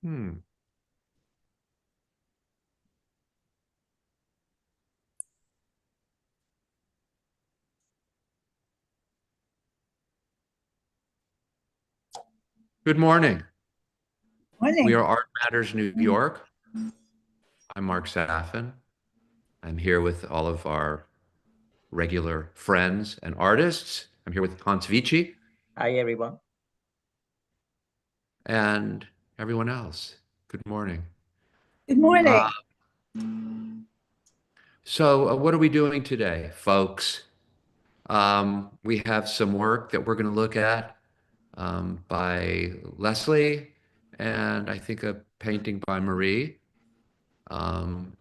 Hmm. Good morning. We Morning. are Art Matters New York. I'm Mark Safan. I'm here with all of our regular friends and artists. I'm here with Hans Witschi Hi, everyone. and everyone else. Good morning. Good Uh, morning. what are we doing today, folks? We have some work that we're going to look at by Leslie, and I think a painting by Marie. And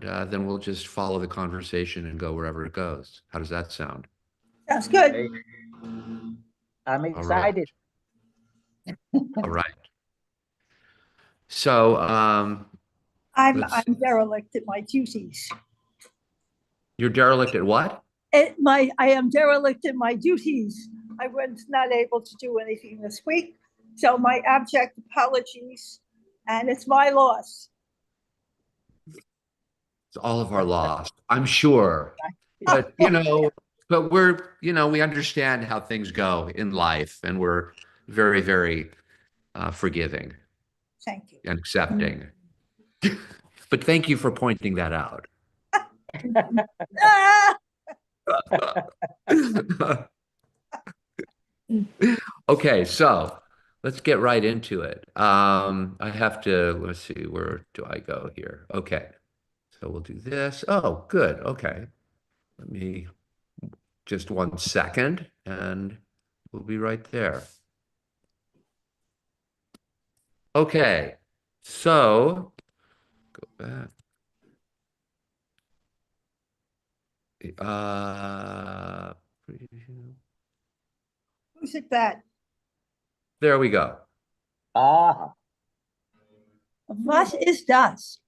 then we'll just follow the conversation and go wherever it goes. How does that sound? Sounds good. Hey, I'm All right. excited. All right. So I'm let's. I'm derelict at my duties. You're derelict at what? I am derelict in my duties. I was not able to do anything this week, so my abject apologies, and it's my loss. It's all of our loss, I'm sure. But we understand how things go in life, and we're very, very forgiving Thank you. and accepting. But thank you for pointing that out. Ah! Okay, so let's get right into it. I have to, let's see, where do I go here? Okay, so we'll do this. Oh, good. Okay. Let me just 1 second and we'll be right there. Okay, so go back. Preview. Who's it that? There we go. Ah, Was ist das?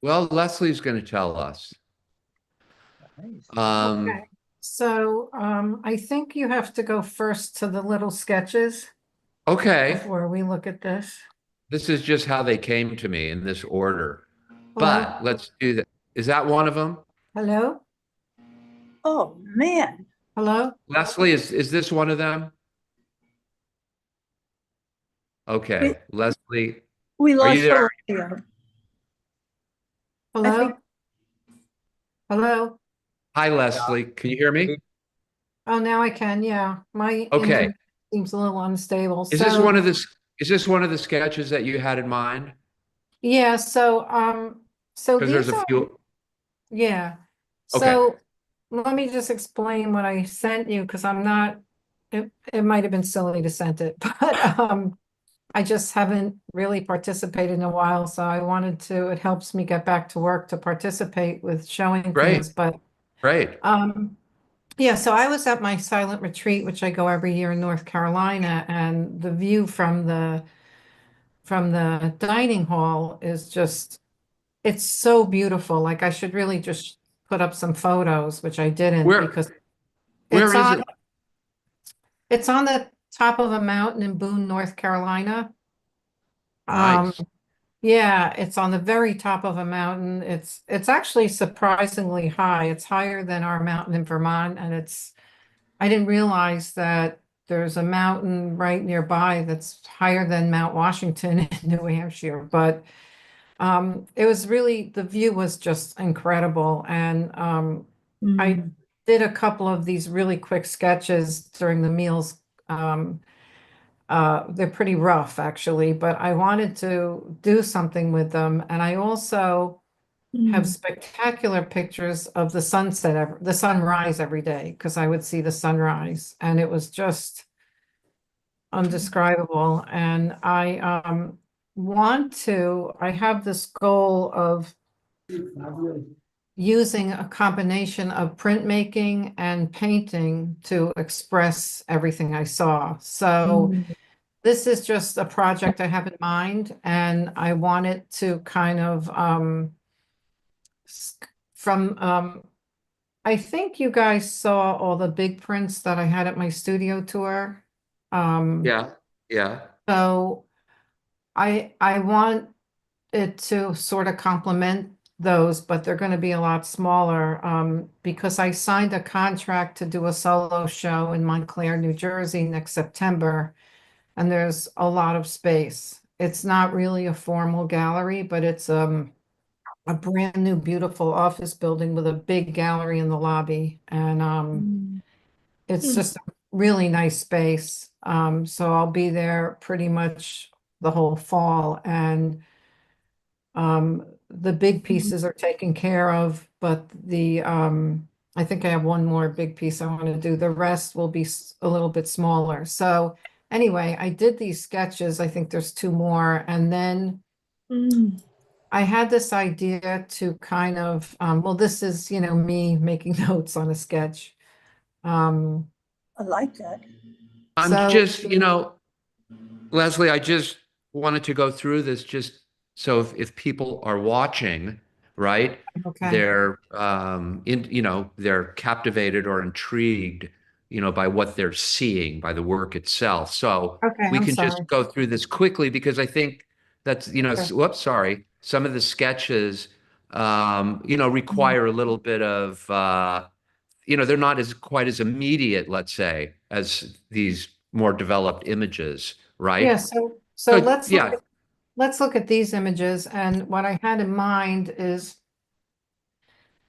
Well, Leslie's going to tell us. nice. Um, Okay. So I think you have to go first to the little sketches okay, before we look at this. this is just how they came to me in this order. Hello? But let's do that. Is that one of them? Hello? Oh man. Hello? Leslie, is this one of them? We, Okay, Leslie, we are you lost there? the radio. I Hello? think Hello? Hi, Leslie. Can you hear me? Oh, now I can, yeah. My Okay. internet seems a little unstable. Is this one of the is this one of the sketches that you had in mind? Yeah, so Because there's these a are, few. yeah. Okay. So let me just explain what I sent you because I'm not, it might have been silly to send it, but I just haven't really participated in a while, so I wanted to, it helps me get back to work to participate with showing Great. things, but Great. yeah, so I was at my silent retreat, which I go every year in North Carolina, and the view from the dining hall is just, it's so beautiful. Like I should really just put up some photos, which I didn't Where because where it's is on it? it's on the top of a mountain in Boone, North Carolina. Um, Nice. Yeah, it's on the very top of a mountain. It's actually surprisingly high. It's higher than our mountain in Vermont, and I didn't realize that there's a mountain right nearby that's higher than Mount Washington in New Hampshire. But it was really, the view was just incredible. And I did a couple of these really quick sketches during the meals. They're pretty rough actually, but I wanted to do something with them. And I also have spectacular pictures of the the sunrise every day, because I would see the sunrise and it was just undescribable. And I have this goal of using a combination of printmaking and painting to express everything I saw. So this is just a project I have in mind, and I want it to kind of from I think you guys saw all the big prints that I had at my studio tour. Um, Yeah. Yeah. So I want it to sort of complement those, but they're going to be a lot smaller because I signed a contract to do a solo show in Montclair, New Jersey next September, and there's a lot of space. It's not really a formal gallery, but it's a brand new, beautiful office building with a big gallery in the lobby, and it's just a really nice space. So I'll be there pretty much the whole fall, and the big pieces are taken care of, but I think I have one more big piece I want to do. The rest will be a little bit smaller. So anyway, I did these sketches. I think there's two more, and then I had this idea to kind of well, this is, you know, me making notes on a sketch. I like that. I'm So just, Leslie, I just wanted to go through this just so if people are watching, right, okay. they're they're captivated or intrigued, by what they're seeing, by the work itself. So Okay, we I'm can just sorry. go through this quickly because I think that's, Sure. whoops, sorry. Some of the sketches, require a little bit of they're not as quite as immediate, let's say, as these more developed images, Yeah, right? so So yeah, let's look at these images, and what I had in mind is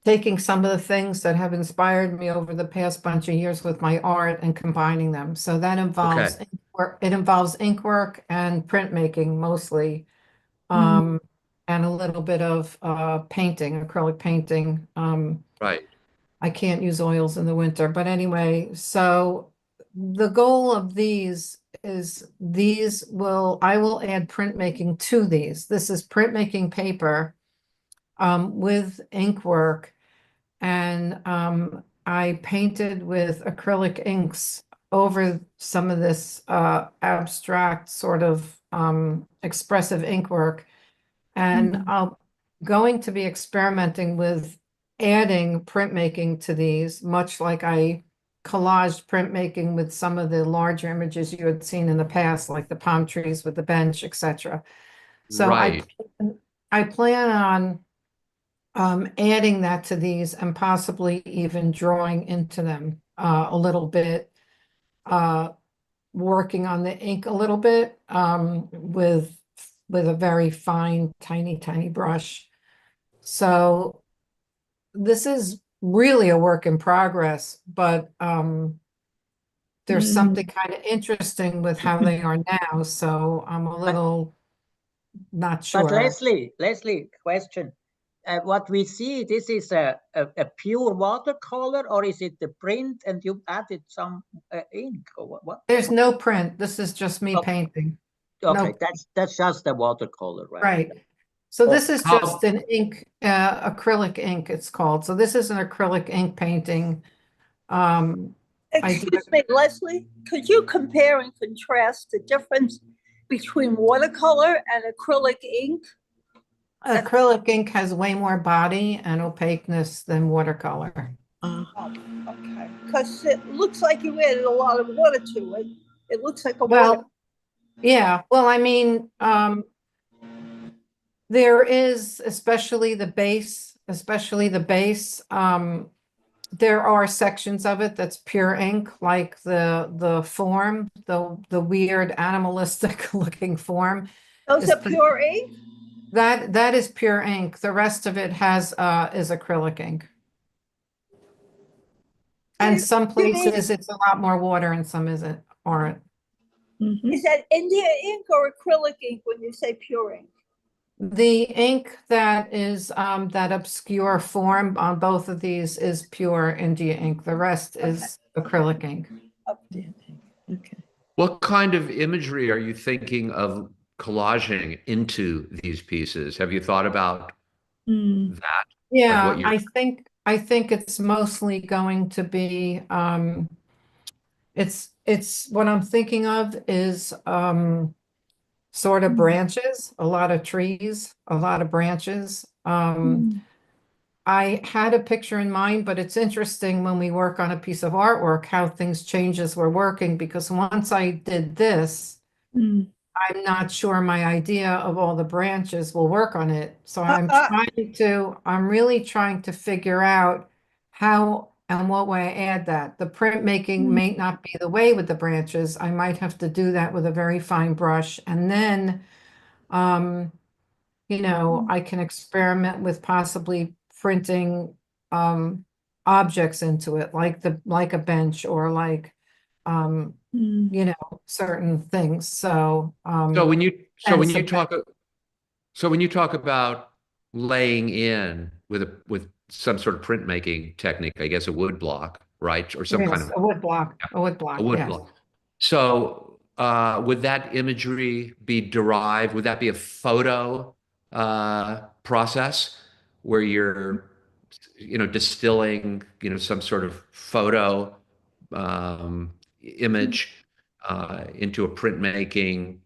taking some of the things that have inspired me over the past bunch of years with my art and combining them. So that okay, involves ink work, it involves ink work and printmaking mostly, Mm. um, and a little bit of painting, acrylic painting. right, I can't use oils in the winter, but anyway, so the goal of these is I will add printmaking to these. This is printmaking paper with ink work, and I painted with acrylic inks over some of this abstract sort of expressive ink work. And I'm going to be experimenting with adding printmaking to these, much like I collaged printmaking with some of the larger images you had seen in the past, like the palm trees with the bench, etc. So right. I plan on adding that to these and possibly even drawing into them a little bit, uh, working on the ink a little bit with a very fine, tiny brush. So this is really a work in progress, but there's something kind of interesting with how they are now. So I'm a But little not but sure. Leslie, question. What we see, this is a pure watercolor, or is it the print and you added some ink, or what? There's no print. This is just me Oh, painting. okay, No, that's just the watercolor, right? right. So this Okay. is just How, an ink, acrylic ink, it's called. So this is an acrylic ink painting. I did Excuse me, Leslie, could you compare and contrast the difference between watercolor and acrylic ink? acrylic ink has way more body and opaqueness than watercolor. Okay, because it looks like you added a lot of water to it. It looks like a water. Well, yeah, well, I mean, there is, especially the base, there are sections of it that's pure ink, like the form, the weird animalistic looking form. Those is are pretty- pure ink? That is pure ink. The rest of it is acrylic ink. And some You mean, places it's a lot more water and some isn't, aren't. is that India ink or acrylic ink when you say pure ink? The ink that is that obscure form on both of these is pure India ink. The rest is acrylic ink. Okay. what kind of imagery are you thinking of collaging into these pieces? Have you thought about that? Like what Yeah, you're, I think it's mostly going to be it's what I'm thinking of is sort of branches, a lot of trees, a lot of branches. I had a picture in mind, but it's interesting when we work on a piece of artwork how things change as we're working, because once I did this, I'm not sure my idea of all the branches will work on it. So I'm really trying to figure out how and what way I add that. The printmaking may not be the way with the branches. I might have to do that with a very fine brush. And then, I can experiment with possibly printing objects into it, like a bench or like certain things. So So when you so when fence you talk so when you talk about laying in with some sort of printmaking technique, I guess a wood block, right? Or some kind yes, of a wood a block, wood yes. block. So would that imagery be derived? Would that be a photo process where you're, distilling, some sort of photo image into a printmaking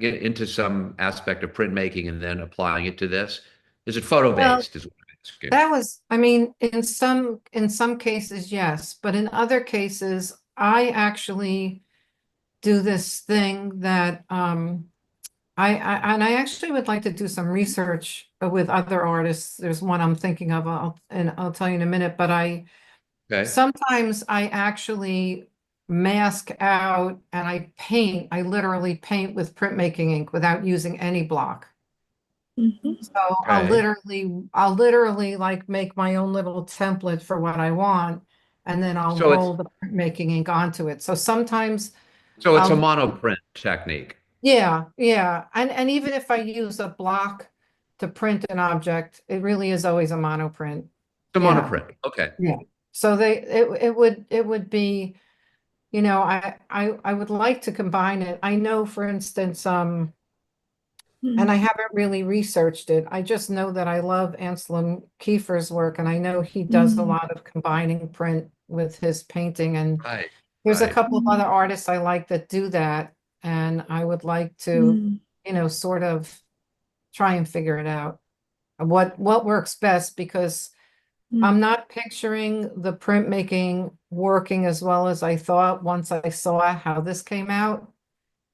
into some aspect of printmaking and then applying it to this? Is it photo Well, based? Is what I'm asking. that was, I mean, in some cases, yes, but in other cases, I actually do this thing that I actually would like to do some research with other artists. There's one I'm thinking of, and I'll tell you in a minute, but Okay. sometimes I actually mask out and I literally paint with printmaking ink without using any block. Mhm. So Okay. I'll literally like make my own little template for what I want, and then I'll So it's roll the printmaking ink onto it. So sometimes so it's a I'll, monoprint technique. yeah, yeah. And even if I use a block to print an object, it really is always a monoprint. It's a Yeah, monoprint. Okay. yeah. So it would be, I would like to combine it. I know, for instance, and I haven't really researched it. I just know that I love Anselm Kiefer's work, and I know he does a Mm. lot of combining print with his painting. And Right. there's a Right. couple of other artists I like that do that, and I would like to, Mm. sort of try and figure it out. What works best, because Mm. I'm not picturing the printmaking working as well as I thought once I saw how this came out.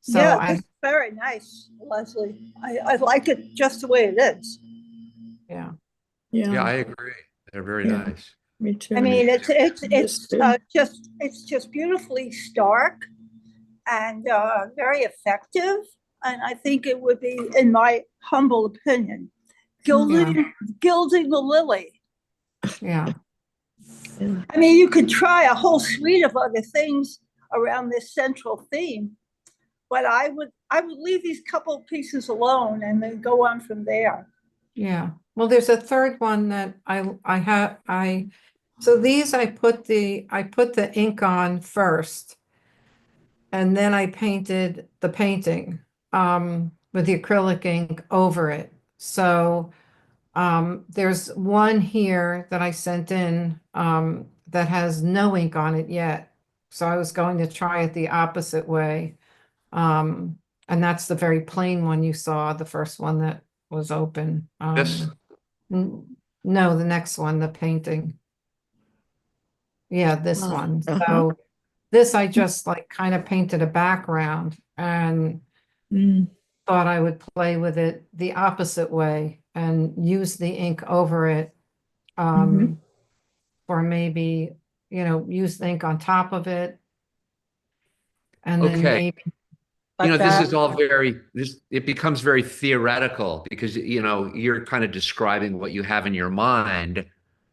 So Yeah, this is very nice, Leslie. I like it just the way it is. yeah. Yeah, Yeah, I agree. They're very yeah, nice. me too. I mean, This just beautifully stark and very effective. And I think it would be, in my humble opinion, yeah, gilding the lily. yeah. Yeah. I mean, you could try a whole suite of other things around this central theme, but I would leave these couple pieces alone and then go on from there. Yeah. Well, there's a third one that I have so these I put the ink on first, and then I painted the painting with the acrylic ink over it. So there's one here that I sent in that has no ink on it yet. So I was going to try it the opposite way. And that's the very plain one you saw, the first one that was open. This, No, the next one, the painting. Yeah, this one. So this I just like kind of painted a background and Mm. thought I would play with it the opposite way and use the ink over it. Mhm. Or maybe, use the ink on top of it, and then okay. maybe, But This is all it becomes very theoretical because, you're kind of describing what you have in your mind,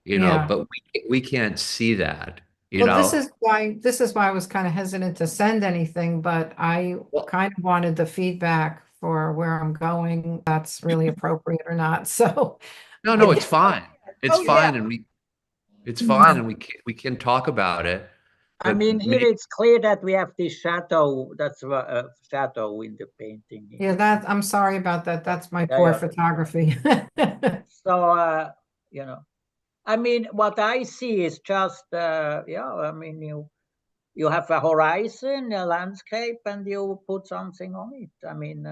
yeah. but we can't see that, Well, this is why I was kind of hesitant to send anything, but I Well, kind of wanted the feedback for where I'm going, that's really appropriate or not. So no, I no, it's did, fine. It's Oh, yeah. fine. It's fine. Mm. And we can talk about it, I but mean, here maybe, it's clear that we have this shadow. That's a shadow in the painting yeah, here. I'm sorry about that. That's my Yeah, poor yeah. photography. So, you know, I mean, what I see is just, yeah, I mean, you have a horizon, a landscape, and you put something on it. I mean,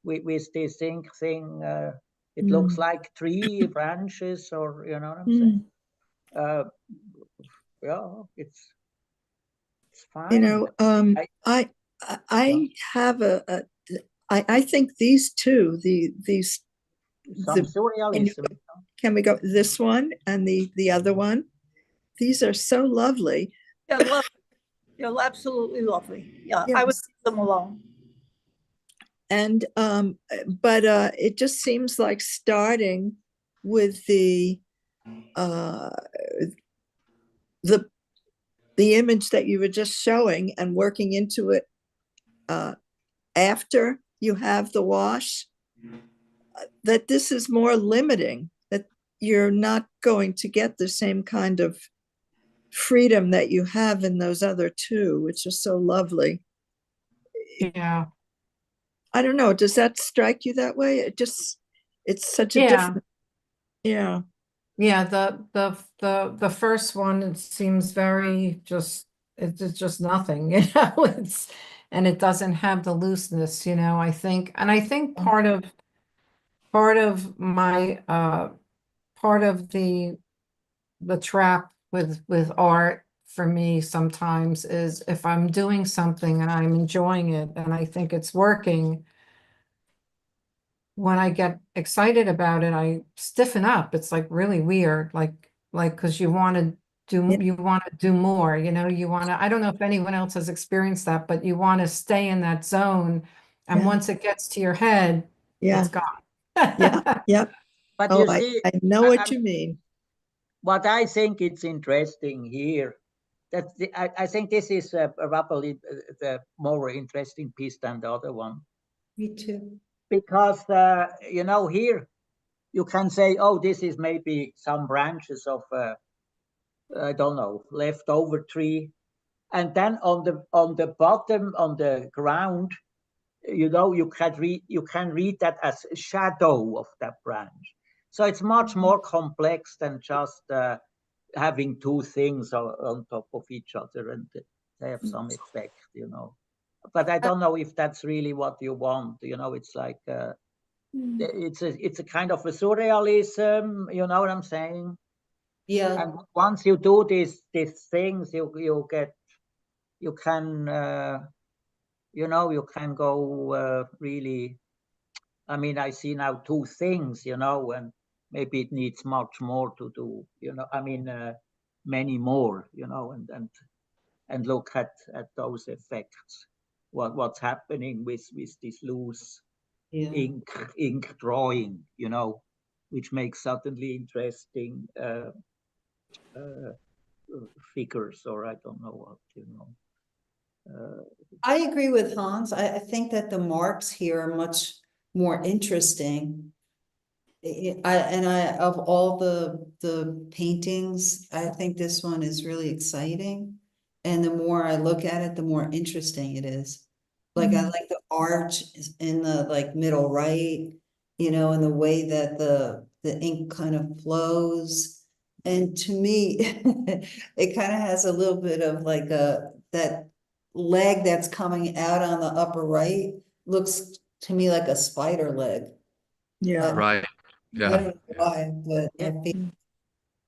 with this ink thing, it looks Mm. like tree branches, or you know what I'm saying? Mm. Uh, yeah, it's You fine. know, I, I yeah. have I think these two, these, Some the, surrealism. can we go this one and the other one? These are so lovely. Yeah, lovely. You're absolutely lovely. Yeah, I would Yes. leave them alone. And but it just seems like starting with uh the the image that you were just showing and working into it after you have the wash, that this is more limiting, that you're not going to get the same kind of freedom that you have in those other two, which are so lovely. Yeah. I don't know, does that strike you that way? It's such a Yeah. different, yeah. Yeah, the first one, it seems very just, it's just nothing, you know, and it doesn't have the looseness, you know, I think. And I think part of my part of the trap with art for me sometimes is if I'm doing something and I'm enjoying it and I think it's working, when I get excited about it, I stiffen up. It's like really weird, like because Yeah. you want to do more, you know, you want to, I don't know if anyone else has experienced that, but you want to stay in that zone. And Yeah. once it gets to your head, Yeah. it's gone. Yeah. Yeah. But Oh, you see, I know I, what I, you mean. what I think it's interesting here, that I think this is probably the more interesting piece than the other one. Me too. Because, you know, here you can say, oh, this is maybe some branches of, I don't know, leftover tree. And then on the bottom, on the ground, you know, you can read that as a shadow of that branch. So it's much more complex than just having two things on top of each other, and they have some effect, you know. But I don't know if that's really what you want. You know, it's like it's a kind of a surrealism. You know what I'm saying? Yeah. And once you do these things, you get, you can you know, you can go really. I mean, I see now two things, you know, and maybe it needs much more to do, you know. I mean, many more, you know, and look at those effects. What's happening with this loose Yeah. ink drawing, you know, which makes suddenly interesting figures, or I don't know what, you know. I agree with Hans. I think that the marks here are much more interesting. Of all the paintings, I think this one is really exciting. And the more I look at it, the more interesting it is. Like I like the arch in the like middle right, you know, and the way that the ink kind of flows. And to me, it kind of has a little bit of like that leg that's coming out on the upper right looks to me like a spider leg. Yeah, Right. I Yeah. don't know why, but I think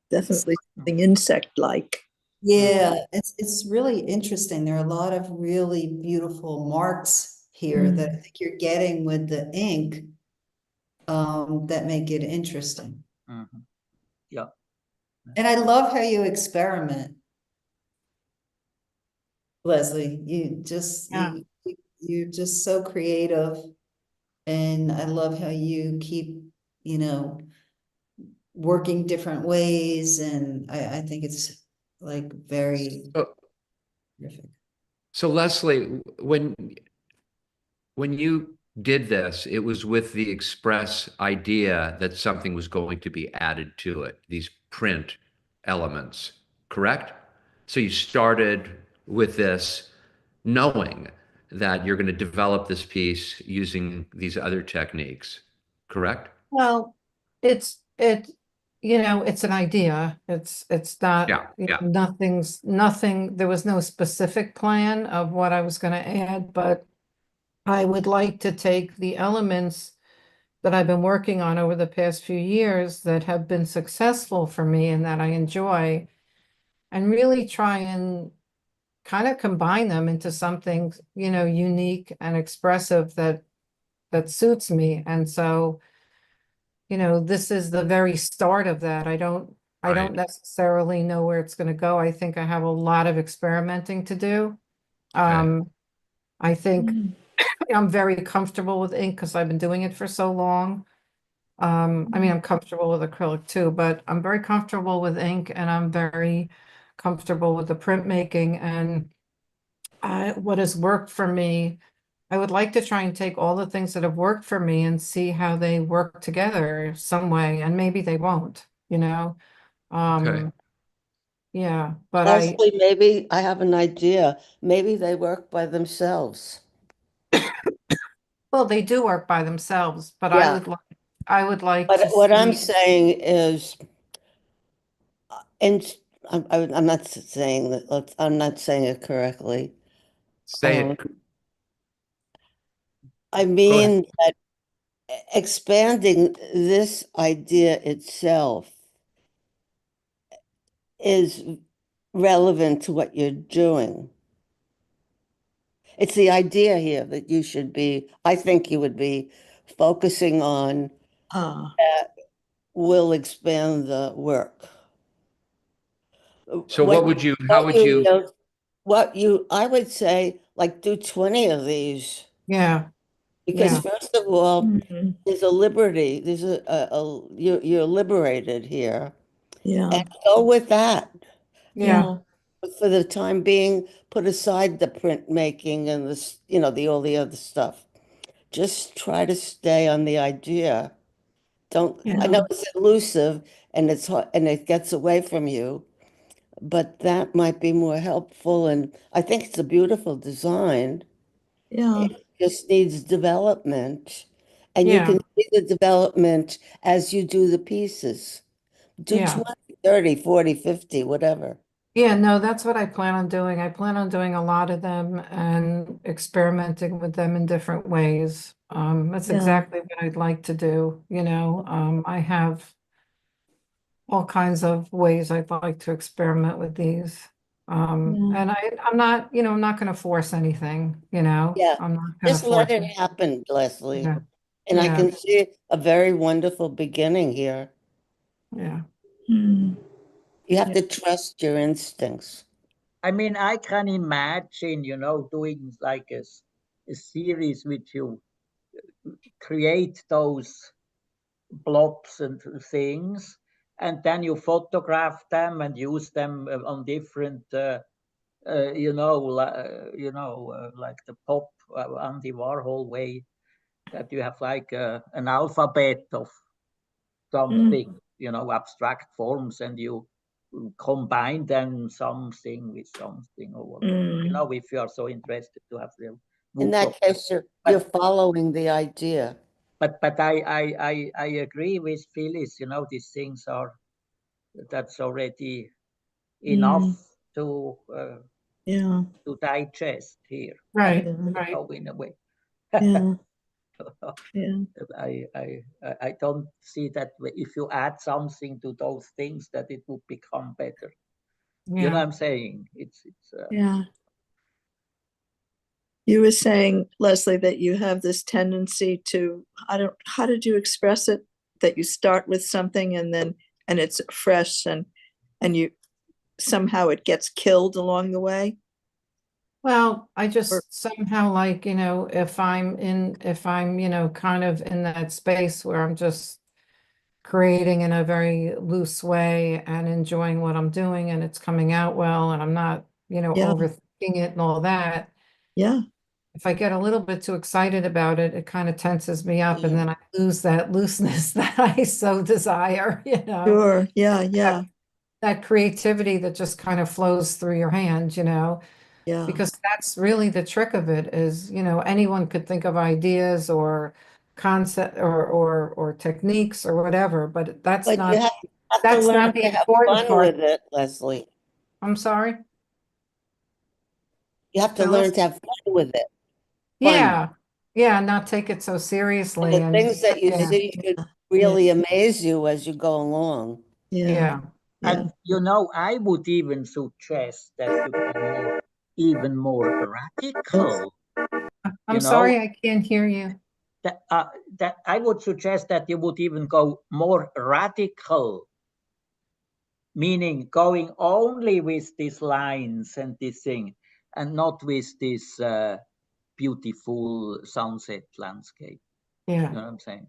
definitely something insect-like. yeah, it's really interesting. There are a lot of really beautiful marks here that I think you're getting with the ink that make it interesting. Yeah. And I love how you experiment, Leslie. Yeah. You're just so creative, and I love how you keep, you know, working different ways, and I think it's like very So, terrific. so Leslie, when you did this, it was with the express idea that something was going to be added to it, these print elements, correct? So you started with this knowing that you're going to develop this piece using these other techniques, correct? Well, you know, it's an idea. It's not, Yeah, you yeah. know, nothing, there was no specific plan of what I was going to add, but I would like to take the elements that I've been working on over the past few years that have been successful for me and that I enjoy, and really try and kind of combine them into something, you know, unique and expressive that that suits me. And so, you know, this is the very start of that. I don't Right. necessarily know where it's going to go. I think I have a lot of experimenting to do. Okay. I think Mm. I'm very comfortable with ink because I've been doing it for so long. I mean, I'm comfortable with acrylic too, but I'm very comfortable with ink and I'm very comfortable with the printmaking. And what has worked for me, I would like to try and take all the things that have worked for me and see how they work together some way, and maybe they won't, you know? Okay. Yeah, but Leslie, maybe I have an idea. Maybe they work by themselves. well, they do work by themselves, but Yeah. I would like But to what I'm see, saying is, and I'm not saying that, I'm not saying it correctly. Say it. I Go ahead. mean that expanding this idea itself is relevant to what you're doing. It's the idea here that you should be, I think you would be focusing on that will expand the work. So what would you, how would you, I would say, like, do 20 of these. yeah, Because yeah, first of all, Mhm. there's a liberty, there's you're liberated here. Yeah, And go with that. yeah, But for the time being, put aside the printmaking and this, the all the other stuff. Just try to stay on the idea. Don't, I yeah, know it's elusive and it's hard and it gets away from you, but that might be more helpful. And I think it's a beautiful design. yeah, It just needs development. And you yeah, can see the development as you do the pieces. Do yeah. 20, 30, 40, 50, whatever. Yeah, no, that's what I plan on doing. I plan on doing a lot of them and experimenting with them in different ways. That's yeah, exactly what I'd like to do, you know. I have all kinds of ways I'd like to experiment with these. yeah, And I'm not, you know, I'm not going to force anything, you know. Yeah, I'm not going to just let force it it. happen, Leslie. Yeah, And I yeah, can see a very wonderful beginning here. yeah, Mm. You have Yeah. to trust your instincts. I mean, I can imagine, doing like a series which you create those blobs and things, and then you photograph them and use them on different, like the pop Andy Warhol way, that you have like an alphabet of Mm. something, abstract forms, and you combine them something with something or whatever. Mm. If you are so interested to have the In book of that them. case, you're But following the idea. I agree with Phyllis. These things that's already enough Mm. to Yeah, digest here. right, yeah, right. In a way. yeah, yeah, I don't see that if you add something to those things that it would become better. You know what Yeah. I'm saying? It's yeah. You were saying, Leslie, that you have this tendency to, how did you express it? That you start with something and it's fresh and you somehow it gets killed along the way? Well, I Or, just somehow like, you know, if I'm, you know, kind of in that space where I'm just creating in a very loose way and enjoying what I'm doing and it's coming out well and I'm not, you know, yeah, overthinking it and all that. yeah, If I get a little bit too excited about it, it kind of tenses me up and Yeah. then I lose that looseness that I so desire, you know, sure, yeah, that, yeah, that creativity that just kind of flows through your hand, you know. yeah. Because that's really the trick of it is, you know, anyone could think of ideas or concept or techniques or whatever, but But you have to that's learn not the to have important fun with part. it, Leslie. I'm sorry, You have to learn Phyllis. to have fun with it. Fun. Yeah. Yeah, not take it so And seriously the and things that you yeah, see should Yeah, really amaze you as you go along. yeah, yeah. yeah, and I would even suggest that you be even more yes, radical. I'm sorry, I can't hear you. that I would suggest that you would even go more radical, meaning going only with these lines and this thing, and not with this beautiful sunset landscape. You Yeah, know what I'm saying?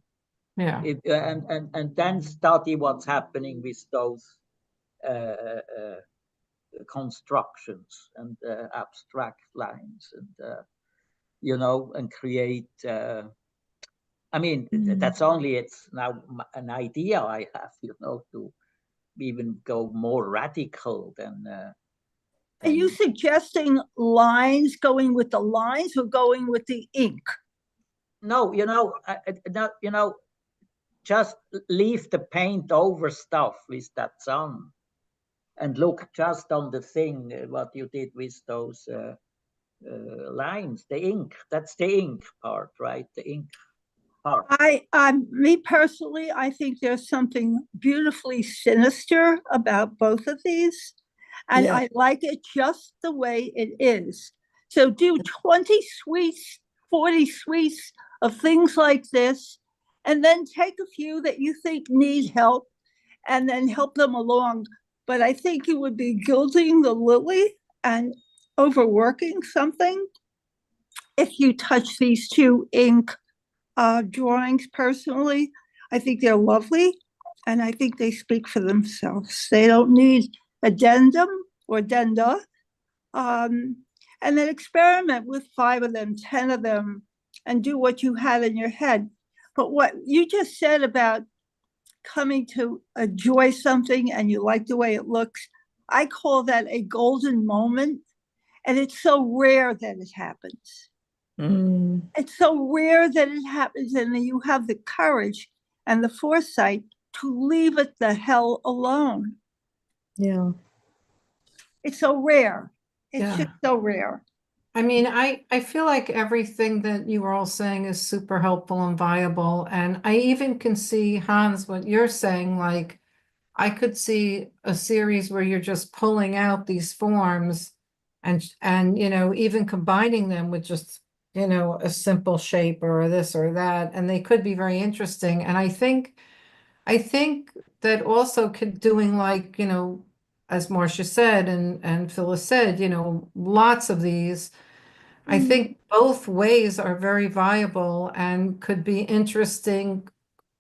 yeah, And then study what's happening with those constructions and abstract lines, and you know, and create. I mean, that's only, it's now an idea I have, you know, to even go more radical than. Are you suggesting lines, going with the lines, or going with the ink? No, you know, not, you know, just leave the paint over stuff with that sun, and look just on the thing what you did with those lines, the ink. That's the ink part, right? The ink part. Me personally, I think there's something beautifully sinister about both of these, and Yeah. I like it just the way it is. So do 20 suites, 40 suites of things like this, and then take a few that you think need help, and then help them along. But I think it would be gilding the lily and overworking something if you touch these two ink drawings personally. I think they're lovely, and I think they speak for themselves. They don't need addendum or addenda. And then experiment with 5 of them, 10 of them, and do what you had in your head. But what you just said about coming to enjoy something and you like the way it looks, I call that a golden moment. And it's so rare that it happens. It's so rare that it happens, and then you have the courage and the foresight to leave it the hell alone. Yeah. It's so rare. It's Yeah. just so rare. I mean, I feel like everything that you were all saying is super helpful and viable. And I even can see, Hans, what you're saying, like, I could see a series where you're just pulling out these forms and you know, even combining them with just, you know, a simple shape or this or that, and they could be very interesting. And I think that also doing, like, you know, as Marcia said and Phyllis said, you know, lots of these, I think both ways are very viable and could be interesting,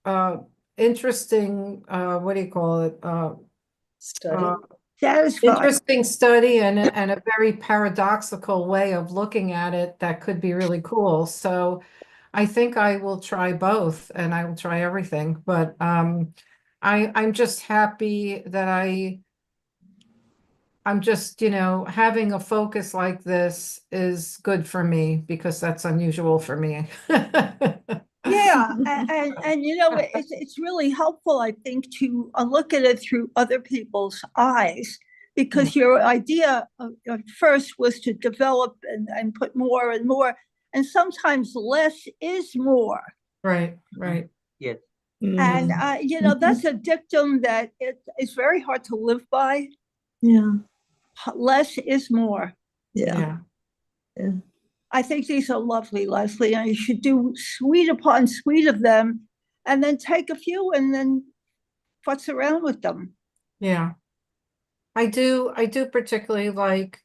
what do you call it? Study. Satisfied. Interesting study and a very paradoxical way of looking at it that could be really cool. So I think I will try both, and I will try everything. But I'm just happy that I'm just, you know, having a focus like this is good for me because that's unusual for me. Yeah, and you know, it's really helpful, I think, to look at it through other people's eyes, because your idea at first was to develop and put more and more, and sometimes less is more. Right, right. Yes. And you know, that's a dictum that it's very hard to live by. Yeah. Less is more. Yeah. I think these are lovely, Leslie, and you should do suite upon suite of them, and then take a few and then futz around with them. Yeah. I do particularly like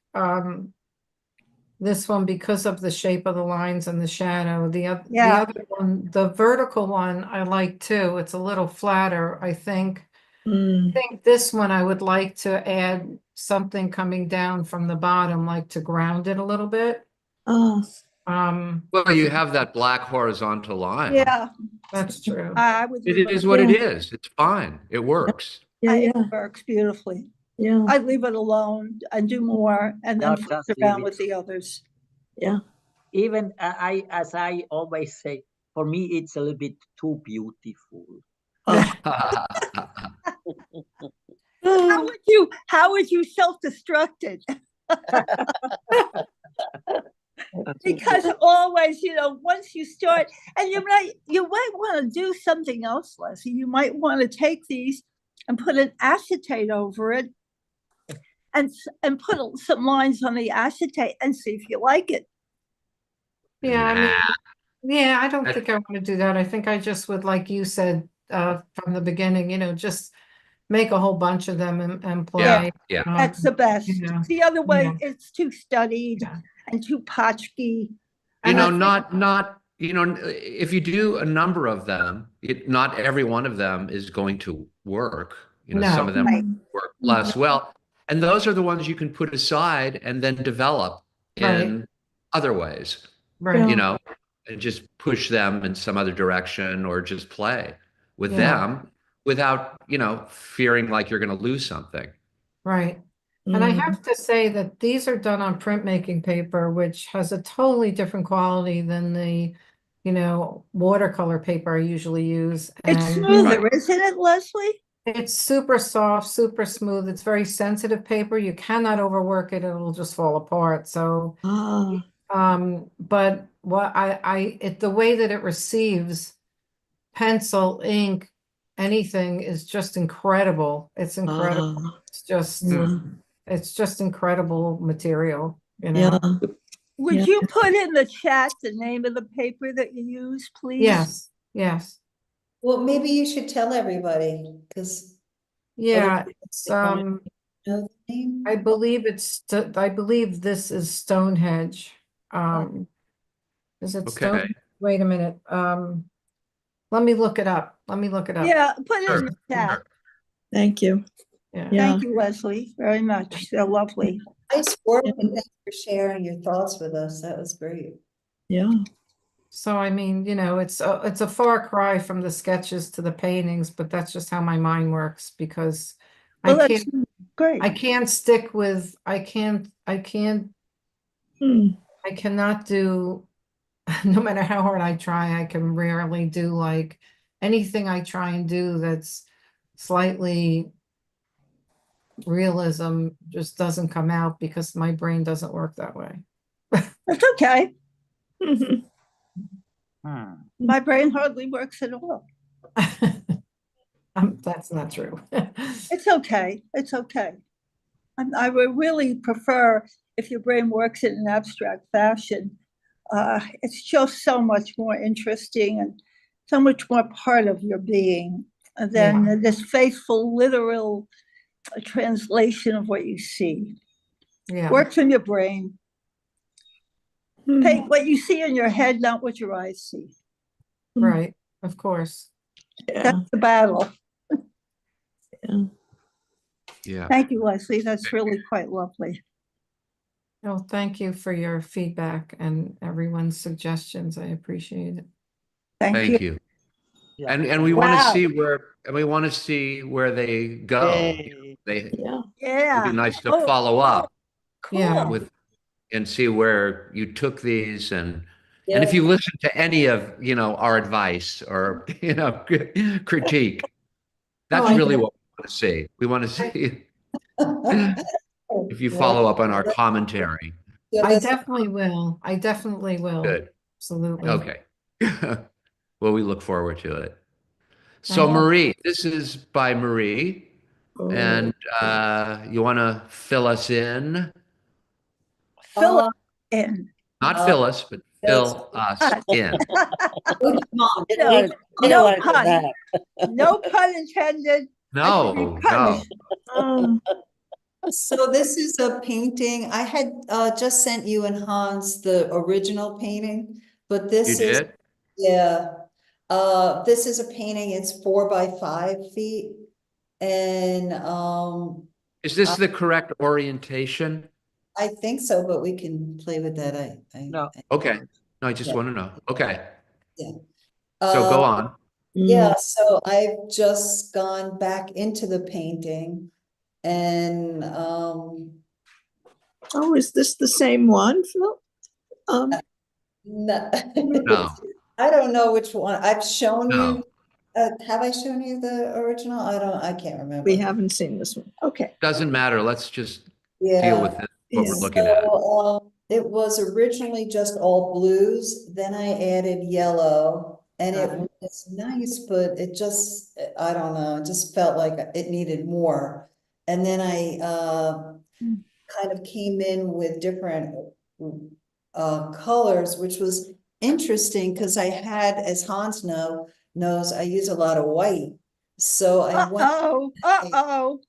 this one because of the shape of the lines and the shadow. The other one, the vertical one, I like too. It's a little flatter, I think. I think this one I would like to add something coming down from the bottom, like to ground it a little bit. Oh, Well, you have that black horizontal line. Yeah, That's true. I would. It is what it is. It's fine. It works. It works beautifully. Yeah. I'd leave it alone and do more, and then futz around with the others. Yeah. Even as I always say, for me, it's a little bit too beautiful. How would you self-destruct it? Because always, you know, once you start, and you might want to do something else, Leslie. You might want to take these and put an acetate over it, and put some lines on the acetate and see if you like it. Yeah, I mean, Yeah, I don't That- think I want to do that. I think I just would, like you said, from the beginning, just make a whole bunch of them and Yeah, play. yeah. That's the best. Yeah, The other yeah, way, it's too studied yeah. and too potchky. You And And I know, think, if you do a number of them, not every one of them is going to work. Some of no, them right. work less well. And those are the ones you can put aside and then develop right, in other ways, right, and just push them in some other direction or just play with yeah, them without, fearing like you're going to lose something. right. And I have to say that these are done on printmaking paper, which has a totally different quality than the, watercolor paper I usually use. It's And smoother, isn't it, Leslie? it's super soft, super smooth. It's very sensitive paper. You cannot overwork it. It'll just fall apart. So, but what the way that it receives pencil, ink, anything is just incredible. It's incredible. It's just incredible material, Yeah, Would you put in the chat the name of the paper that you use, please? Yes, yes. Well, maybe you should tell everybody, because Yeah, it's know the name. I believe I believe this is Stonehenge. Is it Stone? Okay. Wait a minute. Let me look it up. Let me look it up. Yeah, put it Sure, in the chat. sure. thank you. Yeah. Yeah. Thank you, Leslie, very much. They're lovely. Nice work, and thanks for sharing your thoughts with us. That was great. Yeah. So I mean, it's a far cry from the sketches to the paintings, but that's just how my mind works because Well, I that's can't great. I can't stick with I cannot do no matter how hard I try, I can rarely do like anything I try and do that's slightly realism just doesn't come out because my brain doesn't work that way. That's okay. Hmm. My brain hardly works at all. That's not true. It's okay. It's okay. I would really prefer if your brain works in an abstract fashion. It's just so much more interesting and so much more part of your being than this faithful, literal translation of what you see. Yeah, Works in your brain. Paint what you see in your head, not what your eyes see. right. Of course. Yeah. That's the battle. Yeah. Thank you, Leslie. That's really quite lovely. Well, thank you for your feedback and everyone's suggestions. I appreciate it. Thank you. Thank you. Yeah. And we want to Wow. see where they go. They Yeah. Yeah. It'd be nice to Oh, follow up cool. Yeah. and see where you took these and Yeah. if you listen to any of, our advice or, critique, that's I really did. what we want to see. We want to see if you follow up on our commentary. I definitely will. I definitely will. Good. Absolutely. Okay. Well, we look forward to it. So Marie, this is by Marie. And you want to fill us in? Fill it in. Not fill us, but fill us in. Come on. I don't No want to do pun. that. No pun intended. I should be No, no. punished. So this is a painting. I had just sent you and Hans the original painting, but You this is, did? yeah. This is a painting. It's 4 by 5 feet. And Is this the correct orientation? I think so, but we can play with that. No. Okay. No, I just Yeah. want to know. Okay. Yeah. So go on. Yeah, so I've just gone back into the painting and Oh, is this the same one, Phil? no, No, I don't know which one. I've shown no. you. Have I shown you the original? I can't remember. We haven't seen this one. Okay. Doesn't matter. Let's just Yeah. deal with it, what we're Yeah. looking at. So, it was originally just all blues, then I added yellow, and it was nice, but it just, I don't know, it just felt like it needed more. And then I kind of came in with different colors, which was interesting because I had, as Hans knows, I use a lot of white. So I went, Uh-oh.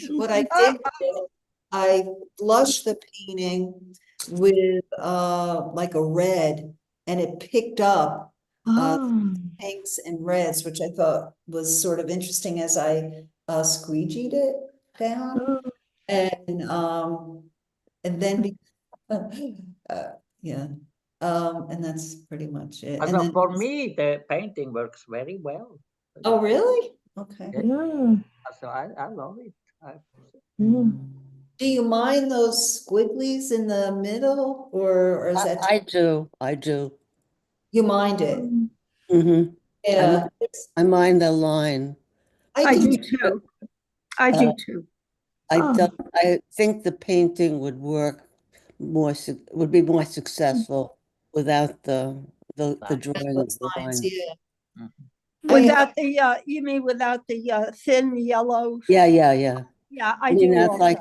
what I did was I flushed the painting with like a red, and it picked up Oh. pinks and reds, which I thought was sort of interesting as I squeegeed it down. Oh. And then yeah, and that's pretty much it. And So then, for me, the painting works very well. oh, really? Okay. Yeah. So I love it. Yeah. Do you mind those squigglies in the middle, or is that I do. you mind it? Mm-hmm. Yeah, I mind the line. I do do. too. I do too. Oh. I think the painting would work would be more successful without the drawing of Those the lines, line. yeah. Without the, you mean without the thin yellow? Yeah. Yeah, I I mean, do that's also. like,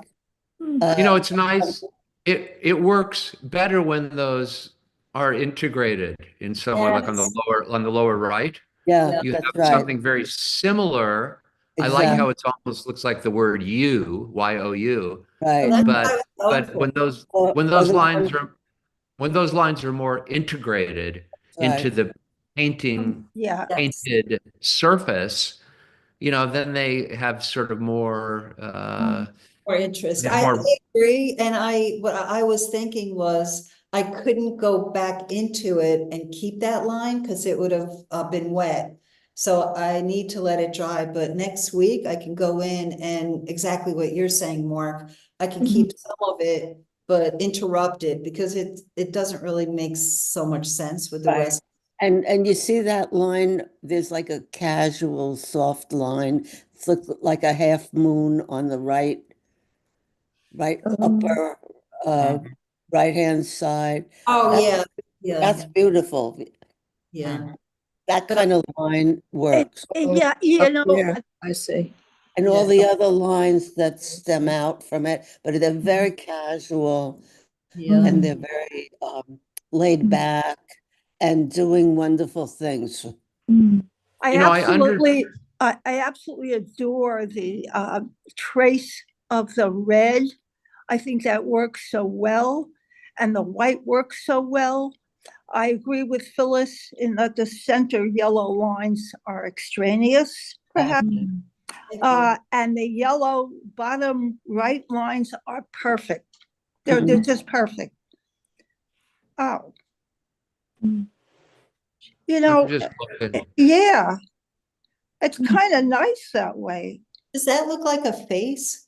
You know, it's nice. It works better when those are integrated in some way, like on Yes. the lower right. yeah, You that's have right. something very similar. I like Exactly. how it's almost looks like the word you, Y-O-U, Right. That's what I but was going but for. when Or those the lines one, are when those lines are more integrated into right. the painting Yeah, Yes. painted surface, you know, then they have sort of more More interest. yeah, I more agree. And what I was thinking was I couldn't go back into it and keep that line because it would have been wet. So I need to let it dry. But next week I can go in and exactly what you're saying, Mark. I can keep some of it, but interrupt it because it doesn't really make so much sense with the Right. rest. And you see that line, there's like a casual soft line. It's like a half moon on the right upper right hand side. Oh, That- yeah. Yeah. That's beautiful. Yeah. That But kind of line works. yeah, you Up know, there, I see. And all Yeah. the other lines that stem out from it, but they're very casual Yeah. and they're very laid back and doing wonderful things. I You know, I under absolutely adore the trace of the red. I think that works so well, and the white works so well. I agree with Phyllis in that the center yellow lines are extraneous, perhaps. And the yellow bottom right lines are perfect. They're just perfect. Oh, you I'm know, just looking. yeah, it's kind of nice that way. Does that look like a face?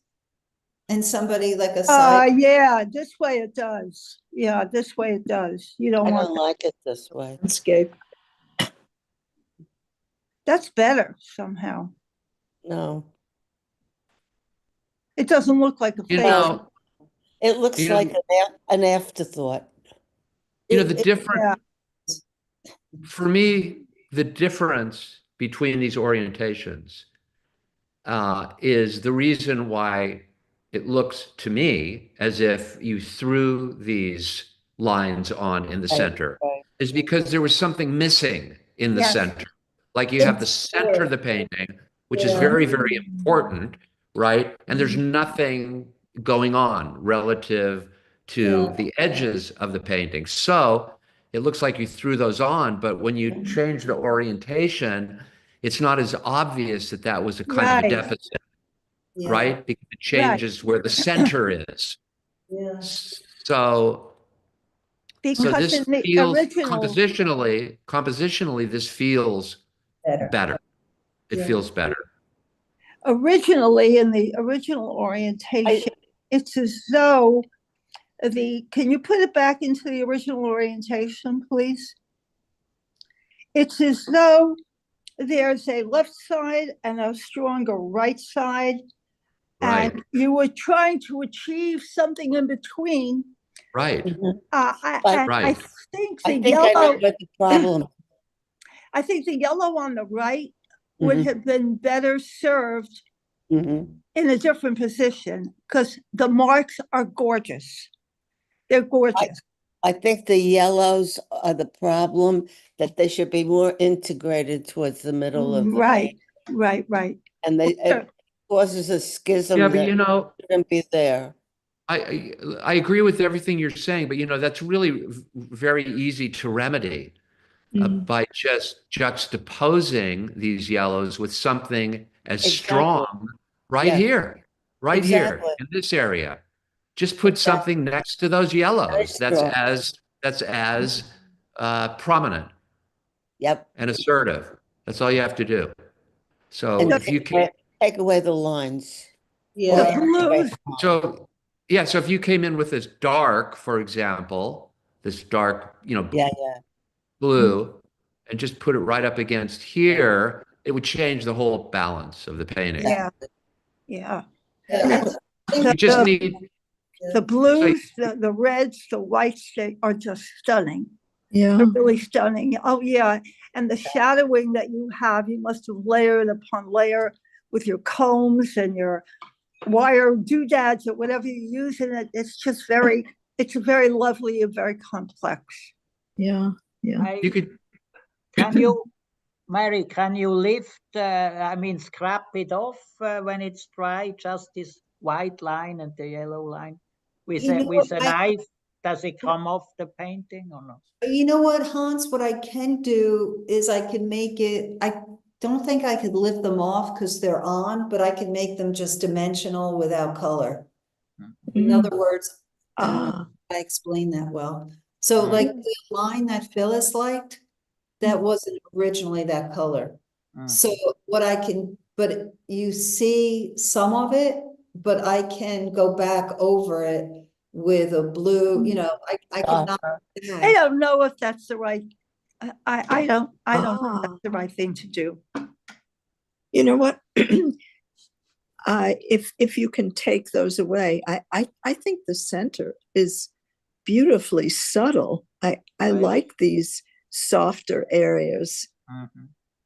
And somebody like a side? Yeah, this way it does. Yeah, this way it does. You don't I want don't like it this way. Landscape. that's better somehow. No. It doesn't look like a You face. know, It looks You know- like an afterthought. the difference Yeah. for me, the difference between these orientations is the reason why it looks to me as if you threw these lines on in the center right. is because there was something missing in the Yes. center. Like you have the center of the painting, which is very, very important, right? And there's nothing going on relative to the edges of the painting. So it looks like you threw those on, but when you change the orientation, it's not as obvious that that was a kind of a Right. deficit, Yeah. right? Because it changes where the center is. Yeah. So Because this in the feels original, compositionally, this feels better. It Yeah. feels better. originally in the original orientation, it's as though can you put it back into the original orientation, please? It's as though there's a left side and a stronger right side. Right. And you were trying to achieve something in between. Right. I Right. think I the think I know yellow, what the problem. I think the yellow on the right would Mhm. have been better served Mhm. in a different position because the marks are gorgeous. They're gorgeous. I think the yellows are the problem, that they should be more integrated towards the middle of the Right, paint. right. And it causes a schism Yeah, but that you know, shouldn't be there. I agree with everything you're saying, but you know, that's really very easy to remedy by just juxtaposing these yellows with something as Exactly. strong right Yes, here, right here exactly. in this area. Just put Exactly. something next to those Very yellows strong. that's as prominent Yep. and assertive. That's all you have to do. So And if you can, take away the lines. The Yeah. blues, so yeah, so if you came in with this dark, for example, this dark, you know, Yeah, yeah. blue, and just put it right up against here, it would change the whole balance of the painting. yeah, yeah. Yeah. You just need, The so blues, the reds, the whites, they are just stunning. Yeah. They're really stunning. Oh, yeah. And the shadowing that you have, you must have layered upon layer with your combs and your wire doodads or whatever you use in it. It's very lovely and very complex. Yeah. Yeah. you could, Can you, Mary, can you lift, I mean, scrap it off when it's dry, just this white line and the yellow line? With You know with what, a knife, does it come off the painting or not? You know what, Hans, what I can do is I can make it, I don't think I could lift them off because they're on, but I can make them just dimensional without color. In other words, I don't know if I explained that well. So like the line that Phyllis liked, that wasn't originally that color. So what I can, but you see some of it, but I can go back over it with a blue, you know, I can knock it I down. don't know if that's the right, I don't know if Ah. that's the right thing to do. You know what? If you can take those away, I think the center is beautifully subtle. I Right. like these softer areas.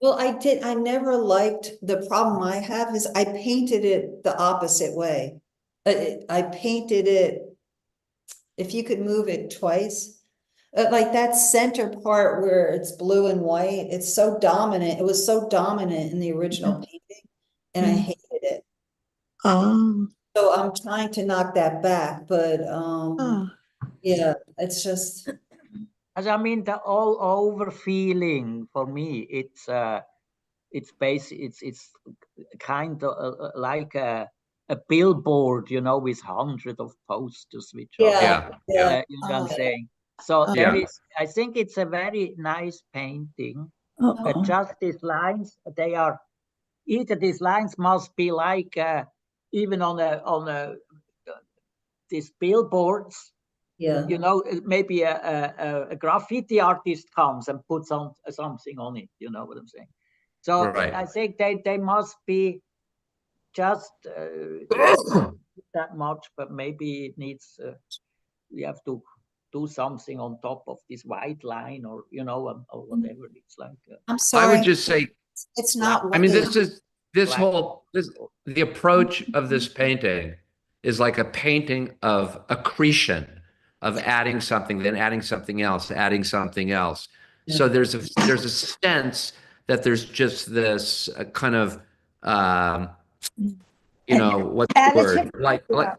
Well, I never liked, the problem I have is I painted it the opposite way. I painted it, if you could move it twice, like that center part where it's blue and white, it's so dominant. It was so dominant in the original painting, and I hated it. Um, So I'm trying to knock that back, but yeah, it's just. As I mean, the all over feeling for me, it's kind of like a billboard, you know, with hundreds of posters, which are, yeah, yeah, you know what I'm saying. So Yeah. there is, I think it's a very nice painting, but just these lines, they are, either these lines must be like even on these billboards. Yeah. You know, maybe a graffiti artist comes and puts on something on it. You know what I'm saying? So Right. I think they must be just that much, but maybe it needs. We have to do something on top of this white line, or you know, or whatever it's like. I'm I sorry. would just say, It's not. I mean, working. the approach of this painting is like a painting of accretion, of adding something, then adding something else, adding something else. So there's a sense that there's just this kind of you know, what's the word?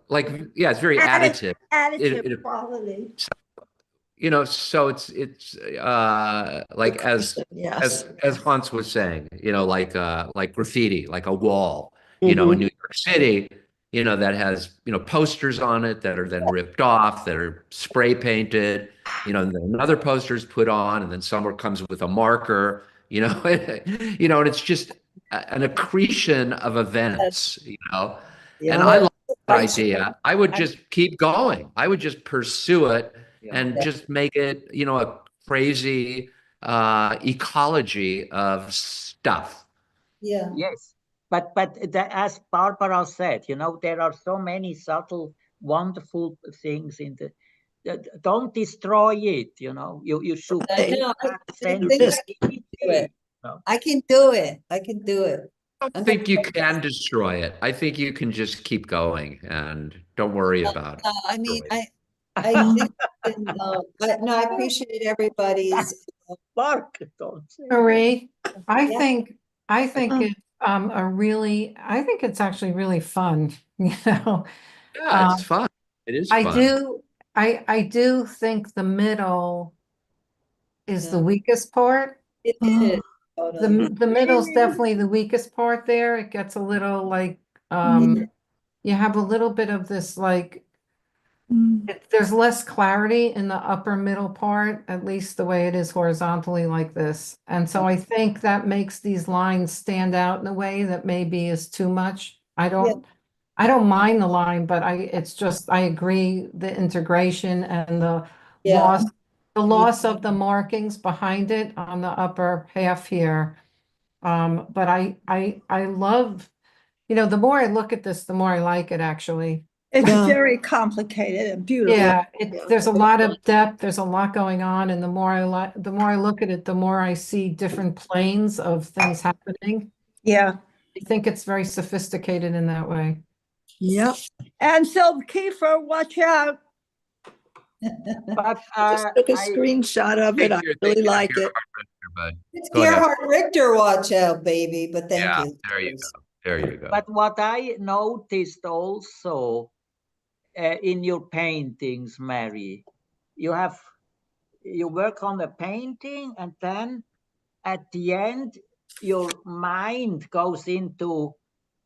Like yeah, it's very additive. Additive quality. You know, so it's like yes. as Hans was saying, you know, like graffiti, like a wall, you know, in New York City, you know, that has, you know, posters on it that are then ripped off, that are spray painted, you know, and then another poster's put on, and then someone comes with a marker, you know, you know, and it's just an accretion of events, you know. And I like that idea. I would just keep going. I would just pursue it and just make it, you know, a crazy ecology of stuff. Yeah. Yes, but as Barbara said, you know, there are so many subtle, wonderful things in the. Don't destroy it. You know, you should. I know. I Send think it. I can do it. I can do it. I can do it. I don't think you can destroy it. I think you can just keep going and don't worry about it. I mean, I think, no, I appreciate everybody's, Mark, don't say that. Marie, I Yeah. think, I think it's I think it's actually really fun, you know. Yeah, it's Um, fun. It is I fun. do, I do think the middle is the Yeah. weakest part. It is, totally. The middle's definitely the weakest part there. It gets a little like, Mm. you have a little bit of this like, Mm. there's less clarity in the upper middle part, at least the way it is horizontally like this. And so I think that makes these lines stand out in a way that maybe is too much. I don't mind the line, but it's just, I agree, the integration and Yeah. the loss of the markings behind it on the upper half here. But I love, the more I look at this, the more I like it actually. It's Yeah. very complicated and beautiful. Yeah, Yeah. there's a lot of depth, there's a lot going on, and the more I look at it, the more I see different planes of things happening. Yeah. I think it's very sophisticated in that way. Yep. And so Kiefer, watch out. But Just took a screenshot of it. I really like it. It's Go ahead. Gerhard Richter, watch out, baby, but thank Yeah, you. there you go. There you go. But what I noticed also in your paintings, Mary, you work on a painting, and then at the end, your mind goes into